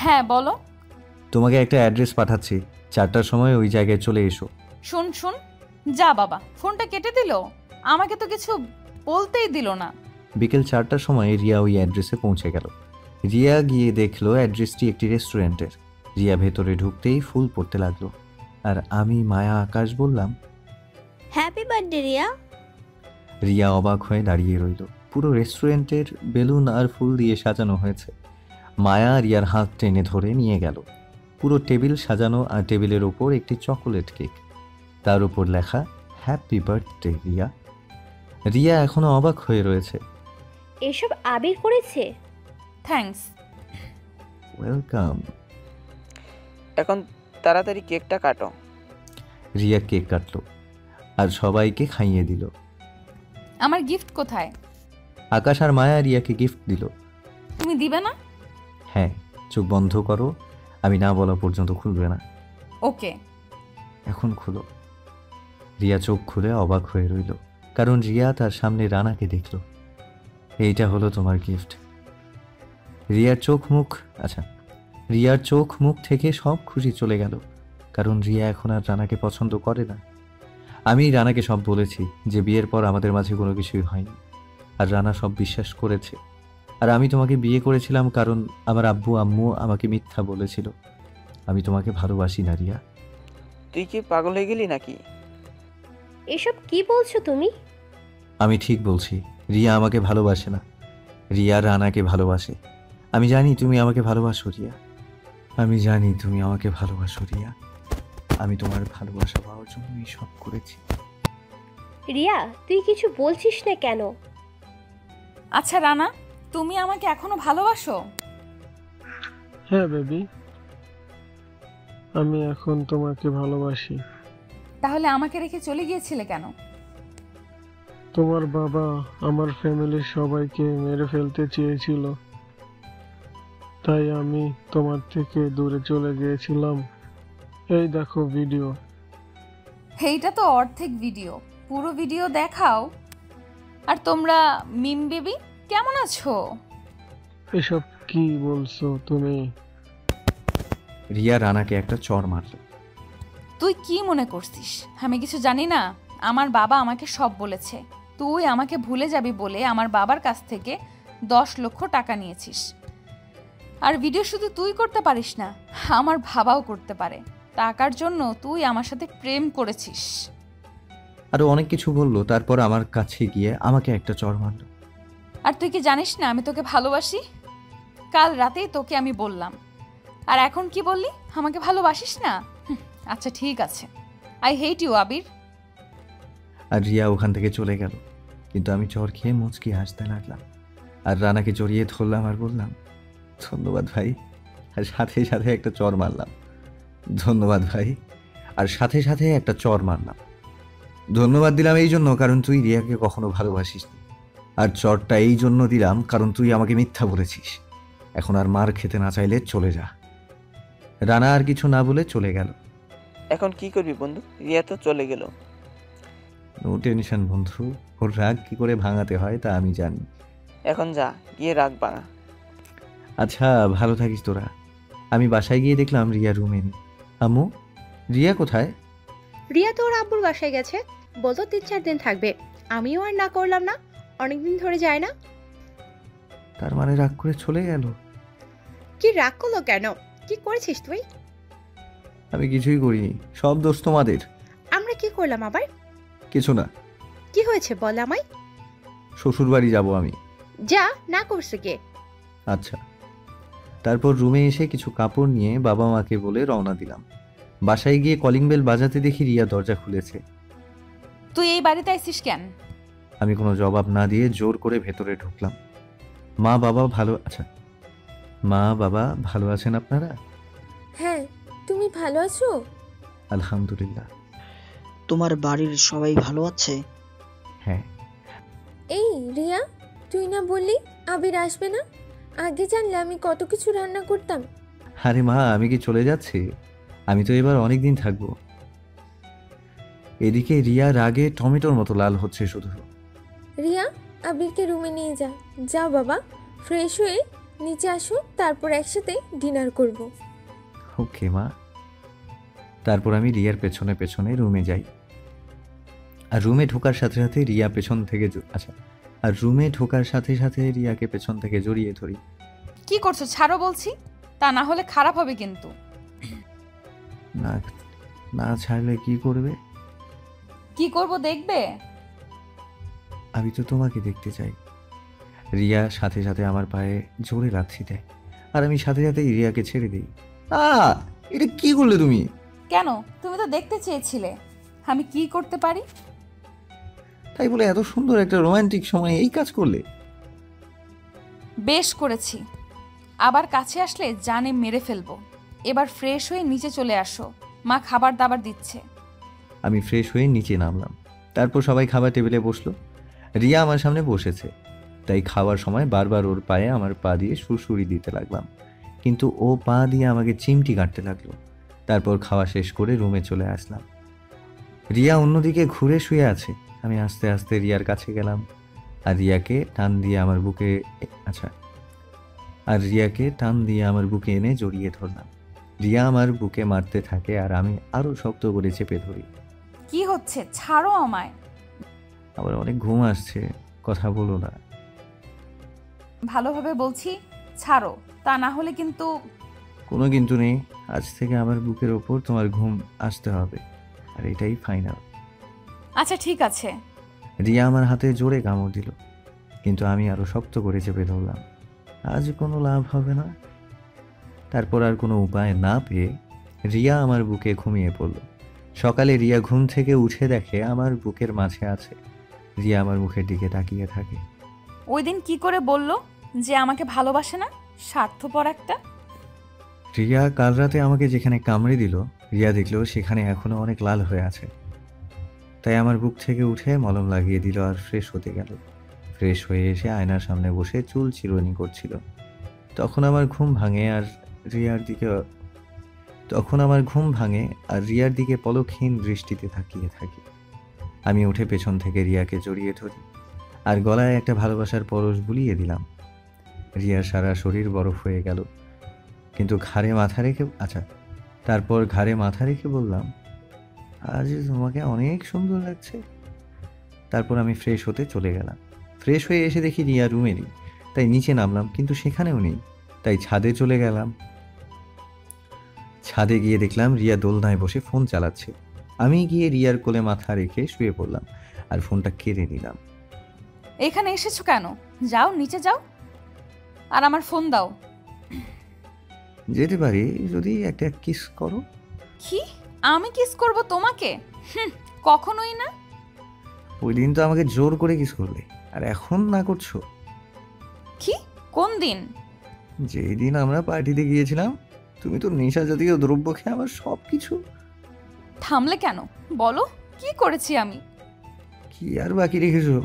হ্যাঁ বলো। তোমাকে একটা অ্যাড্রেস পাঠাচ্ছি, 4টার সময় ওই জায়গায় চলে এসো। শুন শুন, যা বাবা, ফোনটা কেটে দিল, আমাকে তো কিছু বলতেই দিল না। বিকেল 4টার সময় রিয়া ওই অ্যাড্রেসে পৌঁছে গেল। রিয়া গিয়ে দেখলো অ্যাড্রেসটি একটি রেস্টুরেন্টের। রিয়া ভেতরে ঢুকতেই ফুল পড়তে লাগলো, আর আমি মায়া আকাশ বললাম, হ্যাপি বার্থডে রিয়া। রিয়া অবাক হয়ে দাঁড়িয়ে রইল। পুরো রেস্টুরেন্টের বেলুন আর ফুল দিয়ে সাজানো হয়েছে। মায়া রিয়ার হাত টেনে ধরে নিয়ে গেল। পুরো টেবিল সাজানো, আর টেবিলের ওপর একটি চকোলেট কেক, তার উপর লেখা হ্যাপি বার্থডে রিয়া। রিয়া এখনো অবাক হয়ে রয়েছে। এসব আবির করেছে? থ্যাঙ্কস। ওয়েলকাম। এখন তাড়াতাড়ি কেকটা কাটো। রিয়া কেক কাটলো আর সবাইকে খাইয়ে দিল। আমার গিফট কোথায়? আকাশ আর মায়া রিয়াকে গিফট দিল। তুমি দিবে না? হ্যাঁ, চোখ বন্ধ করো, আমি না বলা পর্যন্ত খুলবে না। ওকে। এখন খুলো। রিয়া চোখ খুলে অবাক হয়ে রইল, কারণ রিয়া তার সামনে রানাকে দেখল। এইটা হলো তোমার গিফট। রিয়ার চোখ মুখ থেকে সব খুশি চলে গেল, কারণ রিয়া এখন আর রানাকে পছন্দ করে না। আমি রানাকে সব বলেছি যে বিয়ের পর আমাদের মাঝে কোনো কিছুই হয়নি, আর রানা সব বিশ্বাস করেছে। আর আমি তোমাকে বিয়ে করেছিলাম কারণ আমার আব্বু আম্মু আমাকে মিথ্যা বলেছিল। আমি তোমাকে ভালোবাসি না রিয়া। তুই কি পাগল হয়ে গেলি নাকি? এসব কি বলছো তুমি? আমি ঠিক বলছি, রিয়া আমাকে ভালোবাসে না, রিয়া রানাকে ভালোবাসে। আমি জানি তুমি আমাকে ভালোবাসো রিয়া, আমি জানি তুমি আমাকে ভালোবাসো রিয়া। আমি তোমার ভালোবাসা পাওয়ার জন্যই সব করেছি। রিয়া, তুই কিছু বলছিস না কেন? আচ্ছা রানা, তুমি আমাকে এখনো ভালোবাসো? হ্যাঁ বেবি, আমি এখন তোমাকে ভালোবাসি। তাহলে আমাকে রেখে চলে গিয়েছিলে কেন? তোমার বাবা আমার ফ্যামিলির সবাইকে মেরে ফেলতে চেয়েছিল, তাই আমি তোমার থেকে দূরে চলে গিয়েছিলাম। এই দেখো ভিডিও। এইটা তো অর্ধেক ভিডিও, পুরো ভিডিও দেখাও। আর তোমরা মিম বেবি কেমন আছো? এসব কি বলছো তুমি? রিয়া রানাকে একটা চড় মারল। তুই কি মনে করছিস আমি কিছু জানি না? আমার বাবা আমাকে সব বলেছে। তুই আমাকে ভুলে যাবি বলে আমার বাবার কাছ থেকে 10 লক্ষ টাকা নিয়েছিস। আর ভিডিও শুধু তুই করতে পারিস না, আমার বাবাও করতে পারে। টাকার জন্য তুই আমার সাথে প্রেম করেছিস। আরো অনেক কিছু বললো, তারপর আমার কাছে গিয়ে আমাকে একটা চড় মারলো। আর তুই কি জানিস না আমি তোকে ভালোবাসি? কাল রাতেই তোকে আমি বললাম, আর এখন কি বললি আমাকে ভালোবাসিস না? আচ্ছা ঠিক আছে, আই হেট ইউ আবির। আর রিয়া ওখান থেকে চলে গেল, কিন্তু আমি চড় খেয়ে মুচকি হাসতে লাগলাম। আর রানাকে জড়িয়ে ধরলাম আর বললাম, ধন্যবাদ ভাই। আর সাথে সাথে একটা চড় মারলাম। ধন্যবাদ ভাই। আর সাথে সাথে একটা চড় মারলাম। ধন্যবাদ দিলাম এই জন্য কারণ তুই রিয়াকে কখনো ভালোবাসিস নি। আর চড়টা এই জন্য দিলাম কারণ তুই আমাকে মিথ্যা বলেছিস। এখন আর মার খেতে না চাইলে চলে যা। রানা আর কিছু না বলে চলে গেল। এখন কি করবি বন্ধু? রিয়া তো চলে গেল। নো টেনশন বন্ধু, ওর রাগ কি করে ভাঙাতে হয় তা আমি জানি। এখন যা, গিয়ে রাগ ভাঙা। আচ্ছা ভালো থাকিস তোরা। আমি বাসায় গিয়ে দেখলাম রিয়া রুমে নেই। আম্মু, রিয়া কোথায়? রিয়া তো ওর আব্বুর বাসায় গেছে, বলতো 3-4 দিন থাকবে। আমিও আর না করলাম না, অনেকদিন ধরে যায় না। তার মানে রাগ করে চলে গেল? কি রাগ করলো কেন? কি করেছিস তুই? আমি কিছুই করিনি, সব দোষ তোমাদের। আমরা কি করলাম আবার? কিছু না। কি হয়েছে বল আমায়। শ্বশুর বাড়ি যাবো আমি। যা, না করছে কে? আচ্ছা। তারপর রুমে এসে কিছু কাপড় নিয়ে বাবা মাকে বলে রওনা দিলাম। বাসায় গিয়ে কলিং বেল বাজাতে দেখি রিয়া দরজা খুলেছে। তুই এই বাড়িতে আইছিস কেন? আমি কোনো জবাব না দিয়ে জোর করে ভেতরে ঢুকলাম। মা বাবা ভালো আছেন আপনারা? হ্যাঁ, তুমি ভালো আছো? আলহামদুলিল্লাহ। তোমার বাড়ির সবাই ভালো আছে? হ্যাঁ। এই রিয়া, তুই না বললি আবির আসবে না? আগে জানলে আমি কত কিছু রান্না করতাম। আরে মা, আমি কি চলে যাচ্ছি? আমি তো এবার অনেক দিন থাকবো। এদিকে রিয়া রাগে টমেটোর মতো লাল হচ্ছে শুধু। রিয়া, আবিরকে রুমে নিয়ে যা। যাও বাবা, ফ্রেশ হয়ে নিচে আসো, তারপর একসাথে ডিনার করব। ওকে মা। তারপর আমি রিয়ার পেছনে পেছনে রুমে যাই। আর রুমে ঢোকার সাথে সাথে রিয়াকে পেছন থেকে জড়িয়ে ধরি। কি করছো? ছাড়ো বলছি, তা না হলে খারাপ হবে কিন্তু। না ছাড়লে কি করবে? কি করব দেখবে? আমি তো তোমাকে দেখতে চাই। রিয়া সাথে সাথে আমার পায়ে জোরে লাথি দেয়, আর আমি সাথে সাথে রিয়াকে ছেড়ে দিই। এটা কি করলে তুমি? কেন? তুমি তো দেখতে চেয়েছিলে আমি কি করতে পারি। তাই বলে এত সুন্দর একটা রোমান্টিক সময় এই কাজ করলে? বেশ করেছি, আবার কাছে আসলে জানে মেরে ফেলবো। এবার ফ্রেশ হয়ে নিচে চলে আসো, মা খাবার দাবার দিচ্ছে। আমি ফ্রেশ হয়ে নিচে নামলাম। তারপর সবাই খাবার টেবিলে বসলো। রিয়া আমার সামনে বসেছে, তাই খাওয়ার সময় বারবার ওর পায়ে আমার পা দিয়ে সুরসুরি দিতে লাগলাম, কিন্তু ও পা দিয়ে আমাকে চিমটি কাটতে লাগলো। তারপর খাওয়া শেষ করে রুমে চলে আসলাম। রিয়া অন্যদিকে ঘুরে শুয়ে আছে। আমি আস্তে আস্তে রিয়ার কাছে গেলাম আর রিয়াকে টান দিয়ে আমার বুকে এনে জড়িয়ে ধরলাম। রিয়া আমার বুকে মারতে থাকে আর আমি আরো শক্ত করে চেপে ধরি। কি হচ্ছে? ছাড়ো আমায়। আবার অনেক ঘুম আসছে, কথা বলো না। ভালোভাবে বলছি, ছাড়ো, তা না হলে কিন্তু। কোনো কিন্তু নেই, আজ থেকে আমার বুকের ওপর তোমার ঘুম আসতে হবে, আর এটাই ফাইনাল। আচ্ছা ঠিক আছে। রিয়া আমার হাতে জোরে কামড় দিল, কিন্তু আমি আরো শক্ত করে চেপে ধরলাম। আজ কোনো লাভ হবে না। তারপর আর কোনো উপায় না পেয়ে রিয়া আমার বুকে ঘুমিয়ে পড়ল। সকালে রিয়া ঘুম থেকে উঠে দেখে আমার বুকের মাঝে আছে। রিয়া আমার মুখের দিকে তাকিয়ে থাকে। ওই দিন কি করে বললো যে আমাকে ভালোবাসে না? স্বার্থপর একটা। রিয়া কাল রাতে আমাকে যেখানে কামড়ে দিল, রিয়া দেখলো সেখানে এখনো অনেক লাল হয়ে আছে। তাই আমার বুক থেকে উঠে মলম লাগিয়ে দিল আর ফ্রেশ হতে গেল। ফ্রেশ হয়ে এসে আয়নার সামনে বসে চুল চিরুনি করছিল। তখন আমার ঘুম ভাঙে আর রিয়ার দিকে পলকহীন দৃষ্টিতে তাকিয়ে থাকি। আমি উঠে পেছন থেকে রিয়াকে জড়িয়ে ধরি আর গলায় একটা ভালোবাসার পরশ বুলিয়ে দিলাম। রিয়ার সারা শরীর বরফ হয়ে গেল, কিন্তু ঘাড়ে মাথা রেখে বললাম, আজ তোমাকে অনেক সুন্দর লাগছে। তারপর আমি ফ্রেশ হতে চলে গেলাম। ফ্রেশ হয়ে এসে দেখি রিয়া রুমে নেই, তাই নিচে নামলাম, কিন্তু সেখানেও নেই, তাই ছাদে চলে গেলাম। ছাদে গিয়ে দেখলাম রিয়া দোলনায় বসে ফোন চালাচ্ছে। আমি গিয়ে রিয়ার কোলে মাথা রেখে শুয়ে পড়লাম আর ফোনটা কেড়ে নিলাম। এখানে এসেছো কেন? যাও নিচে যাও, আর আমার ফোন দাও। যেতে পারি যদি একটা কিস করো। কি? আমি কিস করব তোমাকে? কখনোই না। ওই দিন তো আমাকে জোর করে কিস করলে, আর এখন না করছো। কি? কোন দিন? যেই দিন আমরা পার্টিতে গিয়েছিলাম, তুমি তো নেশা জাতীয় দ্রব্য খেয়ে আমার সব কিছু। থামলে কেন? বলো কি করেছি আমি? কি আর বাকি রেখেছো?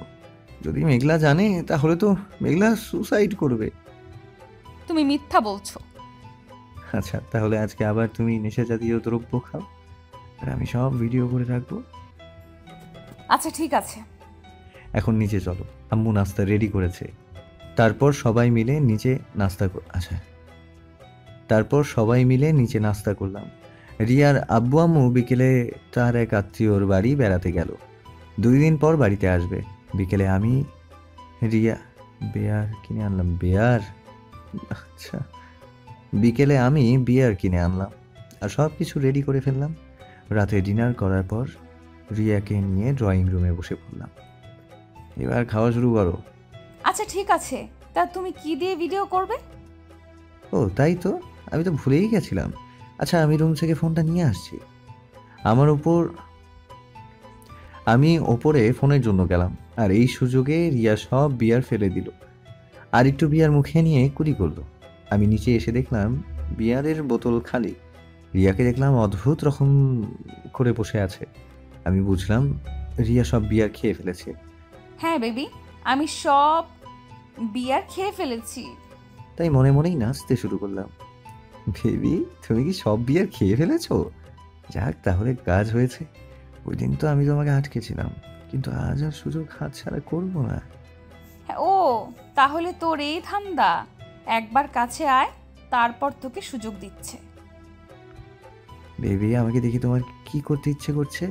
যদি মেঘলা জানে তাহলে তো মেঘলা সুসাইড করবে। তুমি মিথ্যা বলছো। আচ্ছা, তাহলে আজকে আবার তুমি নেশা জাতীয় দ্রব্য খাও, আর আমি সব ভিডিও করে রাখবো। আচ্ছা ঠিক আছে। এখন নিচে চলো, আম্মু নাস্তা রেডি করেছে। তারপর সবাই মিলে নিচে নাস্তা করলাম। রিয়ার আব্বু আম্মু বিকেলে তার এক আত্মীয়র বাড়ি বেড়াতে গেল। 2 দিন পর বাড়িতে আসবে। বিকেলে আমি বিয়ার কিনে আনলাম আর সব কিছু রেডি করে ফেললাম। রাতে ডিনার করার পর রিয়াকে নিয়ে ড্রয়িং রুমে বসে পড়লাম। এবার খাওয়া শুরু করো। আচ্ছা ঠিক আছে, তা তুমি কি দিয়ে ভিডিও করবে? ও তাই তো, আমি তো ভুলেই গেছিলাম। আচ্ছা, আমি রুম থেকে ফোনটা নিয়ে আসছি। আমি ওপরে ফোনের জন্য গেলাম, আর এই সুযোগে রিয়া সব বিয়ার ফেলে দিল আর একটু বিয়ার মুখে নিয়ে কুড়ি করলো। আমি নিচে এসে দেখলাম বিয়ারের বোতল খালি। রিয়াকে দেখলাম অদ্ভুত রকম করে বসে আছে। আমি বুঝলাম রিয়া সব বিয়ার খেয়ে ফেলেছে। হ্যাঁ বেবি, আমি সব বিয়ার খেয়ে ফেলেছি। তাই মনে মনেই নাচতে শুরু করলাম। বেবি, তুমি কি সব বিয়ার খেয়ে ফেলেছো? যাক, তাহলে কাজ হয়েছে। ওই দিন তো আমি তোমাকে আটকেছিলাম, কিন্তু আজ আর সুযোগ হাতছাড়া করবো না। ও তাহলে তোর এই ধান্দা? একবার কাছে আয়, তারপর তোকে সুযোগ দিচ্ছে। বেবি, আমাকে দেখি তোমার কি করতে ইচ্ছে করছে?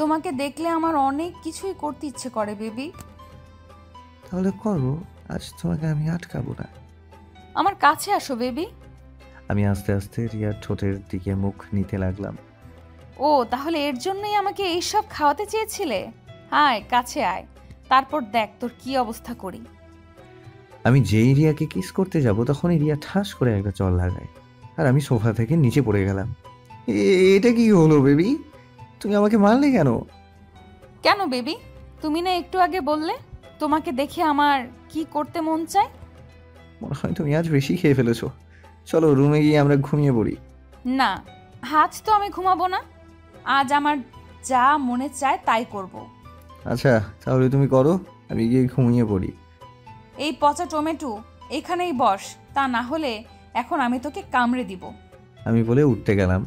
তোমাকে দেখলে আমার অনেক কিছুই করতে ইচ্ছে করে বেবি। তাহলে করো, আজ তোমাকে আমি আটকাবো না। আমার কাছে আসো বেবি। আমি আস্তে আস্তে রিয়ার ঠোঁটের দিকে মুখ নিতে লাগলাম। ও তাহলে এর জন্যই আমাকে এইসব খাওয়াতে চেয়েছিলে? আয় কাছে আয়, তারপর দেখ তোর কি অবস্থা করি। আমি যেই রিয়াকে কিস করতে যাব তখনই রিয়া ঠাস করে একটা চল লাগায়, আর আমি সোফা থেকে নিচে পড়ে গেলাম। এটা কি হলো বেবি? তুমি আমাকে মারলে কেন? কেন বেবি? তুমি না একটু আগে বললে তোমাকে দেখে আমার কি করতে মন চায়? মনে হয় তুমি আজ বেশি খেয়ে ফেলেছো। চলো রুমে গিয়ে আমরা ঘুমিয়ে পড়ি। না, আজ তো আমি ঘুমাবো না। আজ আমার যা মনে চায় তাই করব। আচ্ছা তাহলে তুমি করো, আমি গিয়ে ঘুমিয়ে পড়ি। এই পচা টমেটো এখানেই বস, তা না হলে এখন আমি তোকে কামড়ে দিব। আমি বলে উঠতে গেলাম।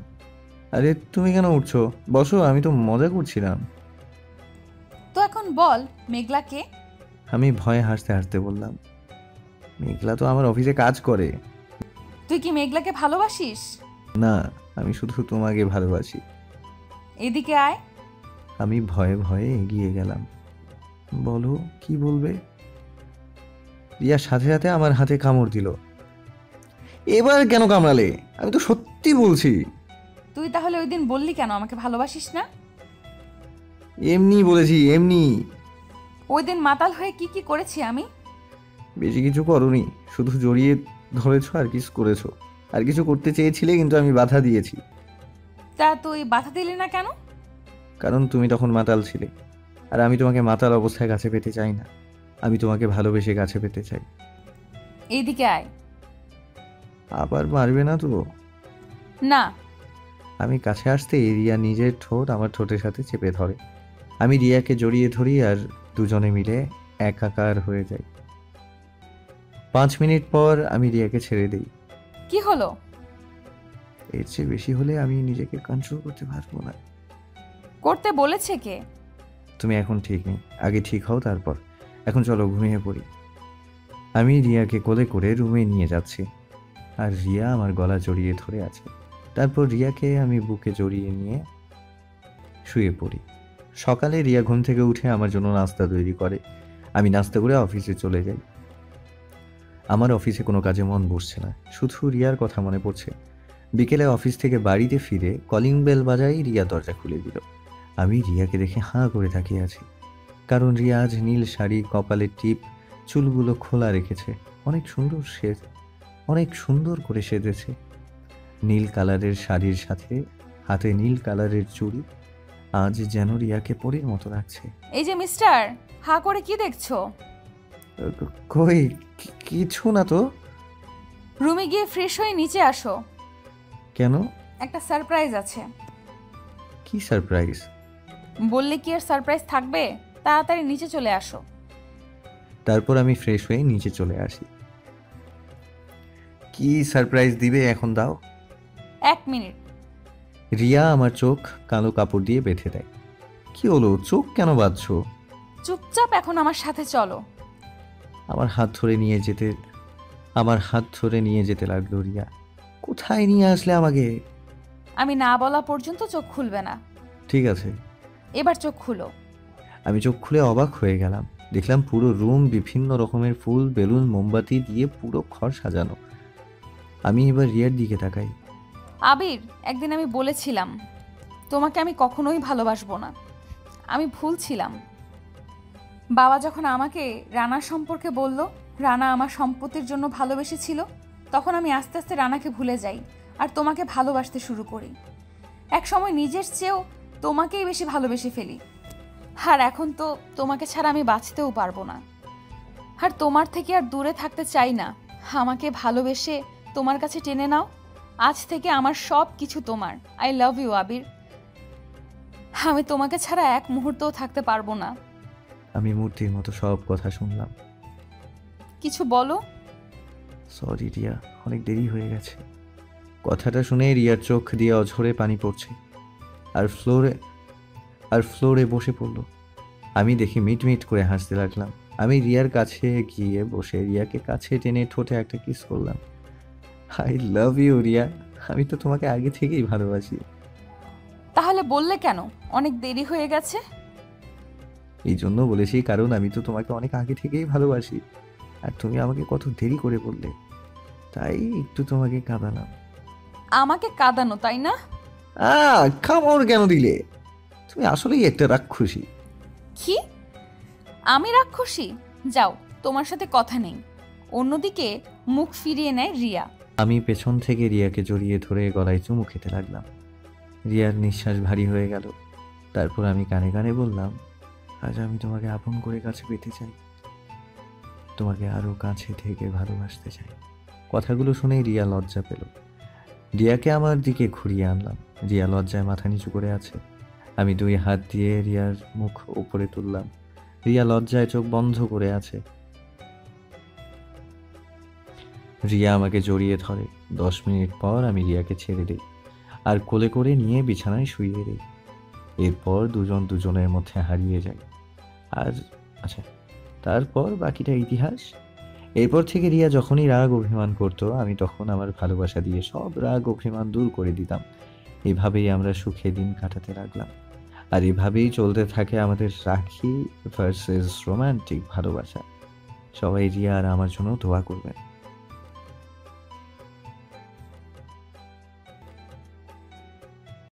আরে তুমি কেন উঠছো? বসো, আমি তো মজা করছিলাম। তো এখন বল মেঘলাকে? আমি ভয়ে হাসতে হাসতে বললাম, মেঘলা তো আমার অফিসে কাজ করে। তুই কি মেঘলাকে ভালোবাসিস? না, আমি শুধু তোমাকে ভালোবাসি। এদিকে আয়। আমি ভয়ে ভয়ে এগিয়ে গেলাম। বলো কি বলবে? রিয়ার সাথে সাথে আমার হাতে কামড় দিল। এবার কেন কামড়ালে? আমি তো সত্যি বলছি। তুই তাহলে ওই দিন বললি কেন আমাকে ভালোবাসিস না? এমনি বলেছি, এমনি। ওই দিন মাতাল হয়ে কি কি করেছি আমি? বেশি কিছু করোনি, শুধু জড়িয়ে ধরেছো আর কিস করেছো। আর কিছু করতে চেয়েছিলে, কিন্তু আমি বাধা দিয়েছি। তা তুই বাধা দিলি না কেন? কারণ তুমি তখন মাতাল ছিলে, আর আমি তোমাকে মাতাল অবস্থায় কাছে পেতে চাই না। আমি তোমাকে ভালোবেসে কাছে পেতে চাই। এইদিকে আয়। আবার মারবে না তো? না। আমি কাছে আসতে রিয়া নিজের ঠোঁট আমার ঠোঁটের সাথে চেপে ধরে। আমি রিয়াকে জড়িয়ে ধরি আর দুজনে মিলে একাকার হয়ে যাই। 5 মিনিট পর আমি রিয়াকে ছেড়ে দিই। কি হলো? এর চেয়ে বেশি হলে আমি নিজেকে কন্ট্রোল করতে পারবো না। করতে বলেছে কে? তুমি এখন ঠিক নেই, আগে ঠিক হও তারপর। এখন চলো ঘুমিয়ে পড়ি। আমি রিয়াকে কোলে করে রুমে নিয়ে যাচ্ছি, আর রিয়া আমার গলা জড়িয়ে ধরে আছে। তারপর রিয়াকে আমি বুকে জড়িয়ে নিয়ে শুয়ে পড়ি। সকালে রিয়া ঘুম থেকে উঠে আমার জন্য নাস্তা তৈরি করে। আমি নাস্তা করে অফিসে চলে যাই। আমার অফিসে কোনো কাজে মন বসছে না, শুধু রিয়ার কথা মনে পড়ছে। বিকেলে অফিস থেকে বাড়িতে ফিরে কলিং বেল বাজাই, রিয়া দরজা খুলে দিল। আমি রিয়াকে দেখে হাঁ করে তাকিয়ে আছি, কারণ রিয়া আজ নীল শাড়ি, কপালের টিপ, চুলগুলো খোলা রেখেছে। অনেক সুন্দর করে সেজেছে। নীল কালারের শাড়ির সাথে হাতে নীল কালারের চুড়ি, আজ যেন রিয়াকে পরীর মতো লাগছে। এই যে মিস্টার, হা করে কি দেখছো? কই, কিছু না তো। রুমে গিয়ে ফ্রেশ হয়ে নিচে আসো। কেন? একটা সারপ্রাইজ আছে। কি সারপ্রাইজ? বললে কি আর সারপ্রাইজ থাকবে? তাড়াতাড়ি নিচে চলে আসো। তারপর আমি ফ্রেশ হয়ে নিচে চলে আসি। কি সারপ্রাইজ দিবে এখন দাও। 1 মিনিট। রিয়া আমার চোখ কালো কাপড় দিয়ে বেঁধে দেয়। কি হলো, চোখ কেন বাঁধছো? চুপচাপ এখন আমার সাথে চলো। আমার হাত ধরে নিয়ে যেতে লাগলো রিয়া। কোথায় নিয়ে আসলে আমাকে? আমি না বলা পর্যন্ত চোখ খুলবে না। ঠিক আছে। এবার চোখ খুলো। আমি চোখ খুলে অবাক হয়ে গেলাম। দেখলাম পুরো রুম বিভিন্ন রকমের ফুল, বেলুন, মোমবাতি দিয়ে পুরো ঘর সাজানো। আমি এবার রিয়ার দিকে তাকাই। আবির, একদিন আমি বলেছিলাম তোমাকে আমি কখনোই ভালোবাসবো না। আমি ভুল ছিলাম। বাবা যখন আমাকে রানা সম্পর্কে বলল, রানা আমার সম্পত্তির জন্য ভালোবেসেছিল, তখন আমি আস্তে আস্তে রানাকে ভুলে যাই আর তোমাকে ভালোবাসতে শুরু করি। এক সময় নিজের চেয়েও তোমাকেই বেশি ভালোবেসে ফেলি। আর এখন তো তোমাকে ছাড়া আমি বাঁচতেও পারবো না। আর তোমার থেকে আর দূরে থাকতে চাই না। আমাকে ভালোবেসে তোমার কাছে টেনে নাও। আজ থেকে আমার সব কিছু তোমার। আই লাভ ইউ আবির। আমি তোমাকে ছাড়া এক মুহূর্তও থাকতে পারবো না। আমি মূর্তির মতো সব কথা শুনলাম। কিছু বলো। সরি রিয়া, অনেক দেরি হয়ে গেছে। কথাটা শুনে রিয়ার চোখ দিয়ে অঝরে পানি পড়ছে আর ফ্লোরে বসে পড়লো। আমি দেখি মিটমিট করে হাসতে লাগলাম। আমি রিয়ার কাছে গিয়ে বসে রিয়াকে কাছে টেনে ঠোঁটে একটা কিস করলাম। আই লাভ ইউ রিয়া, আমি তো তোমাকে আগে থেকেই ভালোবাসি। তাহলে বললে কেন অনেক দেরি হয়ে গেছে? এই জন্য বলেছি, কারণ আমি তো তোমাকে অনেক আগে থেকেই ভালোবাসি, আর তুমি আমাকে কত দেরি করে বললে, তাই একটু তোমাকে কাঁদালাম। আমাকে কাঁদানো, তাই না? কামড় কেন দিলে? তুমি আসলেই একটা রাক্ষসী। কি? আমি রাক্ষসী? যাও, তোমার সাথে কথা নেই। অন্যদিকে মুখ ফিরিয়ে নেয় রিয়া। আমি পেছন থেকে রিয়াকে জড়িয়ে ধরে গলায় চুমু খেতে লাগলাম। রিয়ার নিঃশ্বাস ভারী হয়ে গেল। তারপর আমি কানে কানে বললাম, আজ আমি তোমাকে আপন করে কাছে পেতে চাই, তোমাকে আরো কাছে থেকে ভালোবাসতে চাই। কথাগুলো শুনেই রিয়া লজ্জা পেল। রিয়াকে আমার দিকে ঘুরিয়ে আনলাম। রিয়া লজ্জায় মাথা নিচু করে আছে। আমি 2 হাত দিয়ে রিয়ার মুখ উপরে তুললাম। রিয়া লজ্জায় চোখ বন্ধ করে আছে। রিয়া আমাকে জড়িয়ে ধরে। 10 মিনিট পর আমি রিয়াকে ছেড়ে দিই আর কোলে করে নিয়ে বিছানায় শুইয়ে দিই। এরপর দুজন দুজনের মধ্যে হারিয়ে যাই। আর তারপর বাকিটা ইতিহাস। এরপর থেকে রিয়া যখনই রাগ অভিমান করতো, আমি তখন আমার ভালোবাসা দিয়ে সব রাগ অভিমান দূর করে দিতাম। এভাবেই আমরা সুখে দিন কাটাতে লাগলাম। আর এভাবেই চলতে থাকে আমাদের রাখি ভার্সেস রোমান্টিক ভালোবাসা। সবাই রিয়া আর আমার জন্য দোয়া করবেন।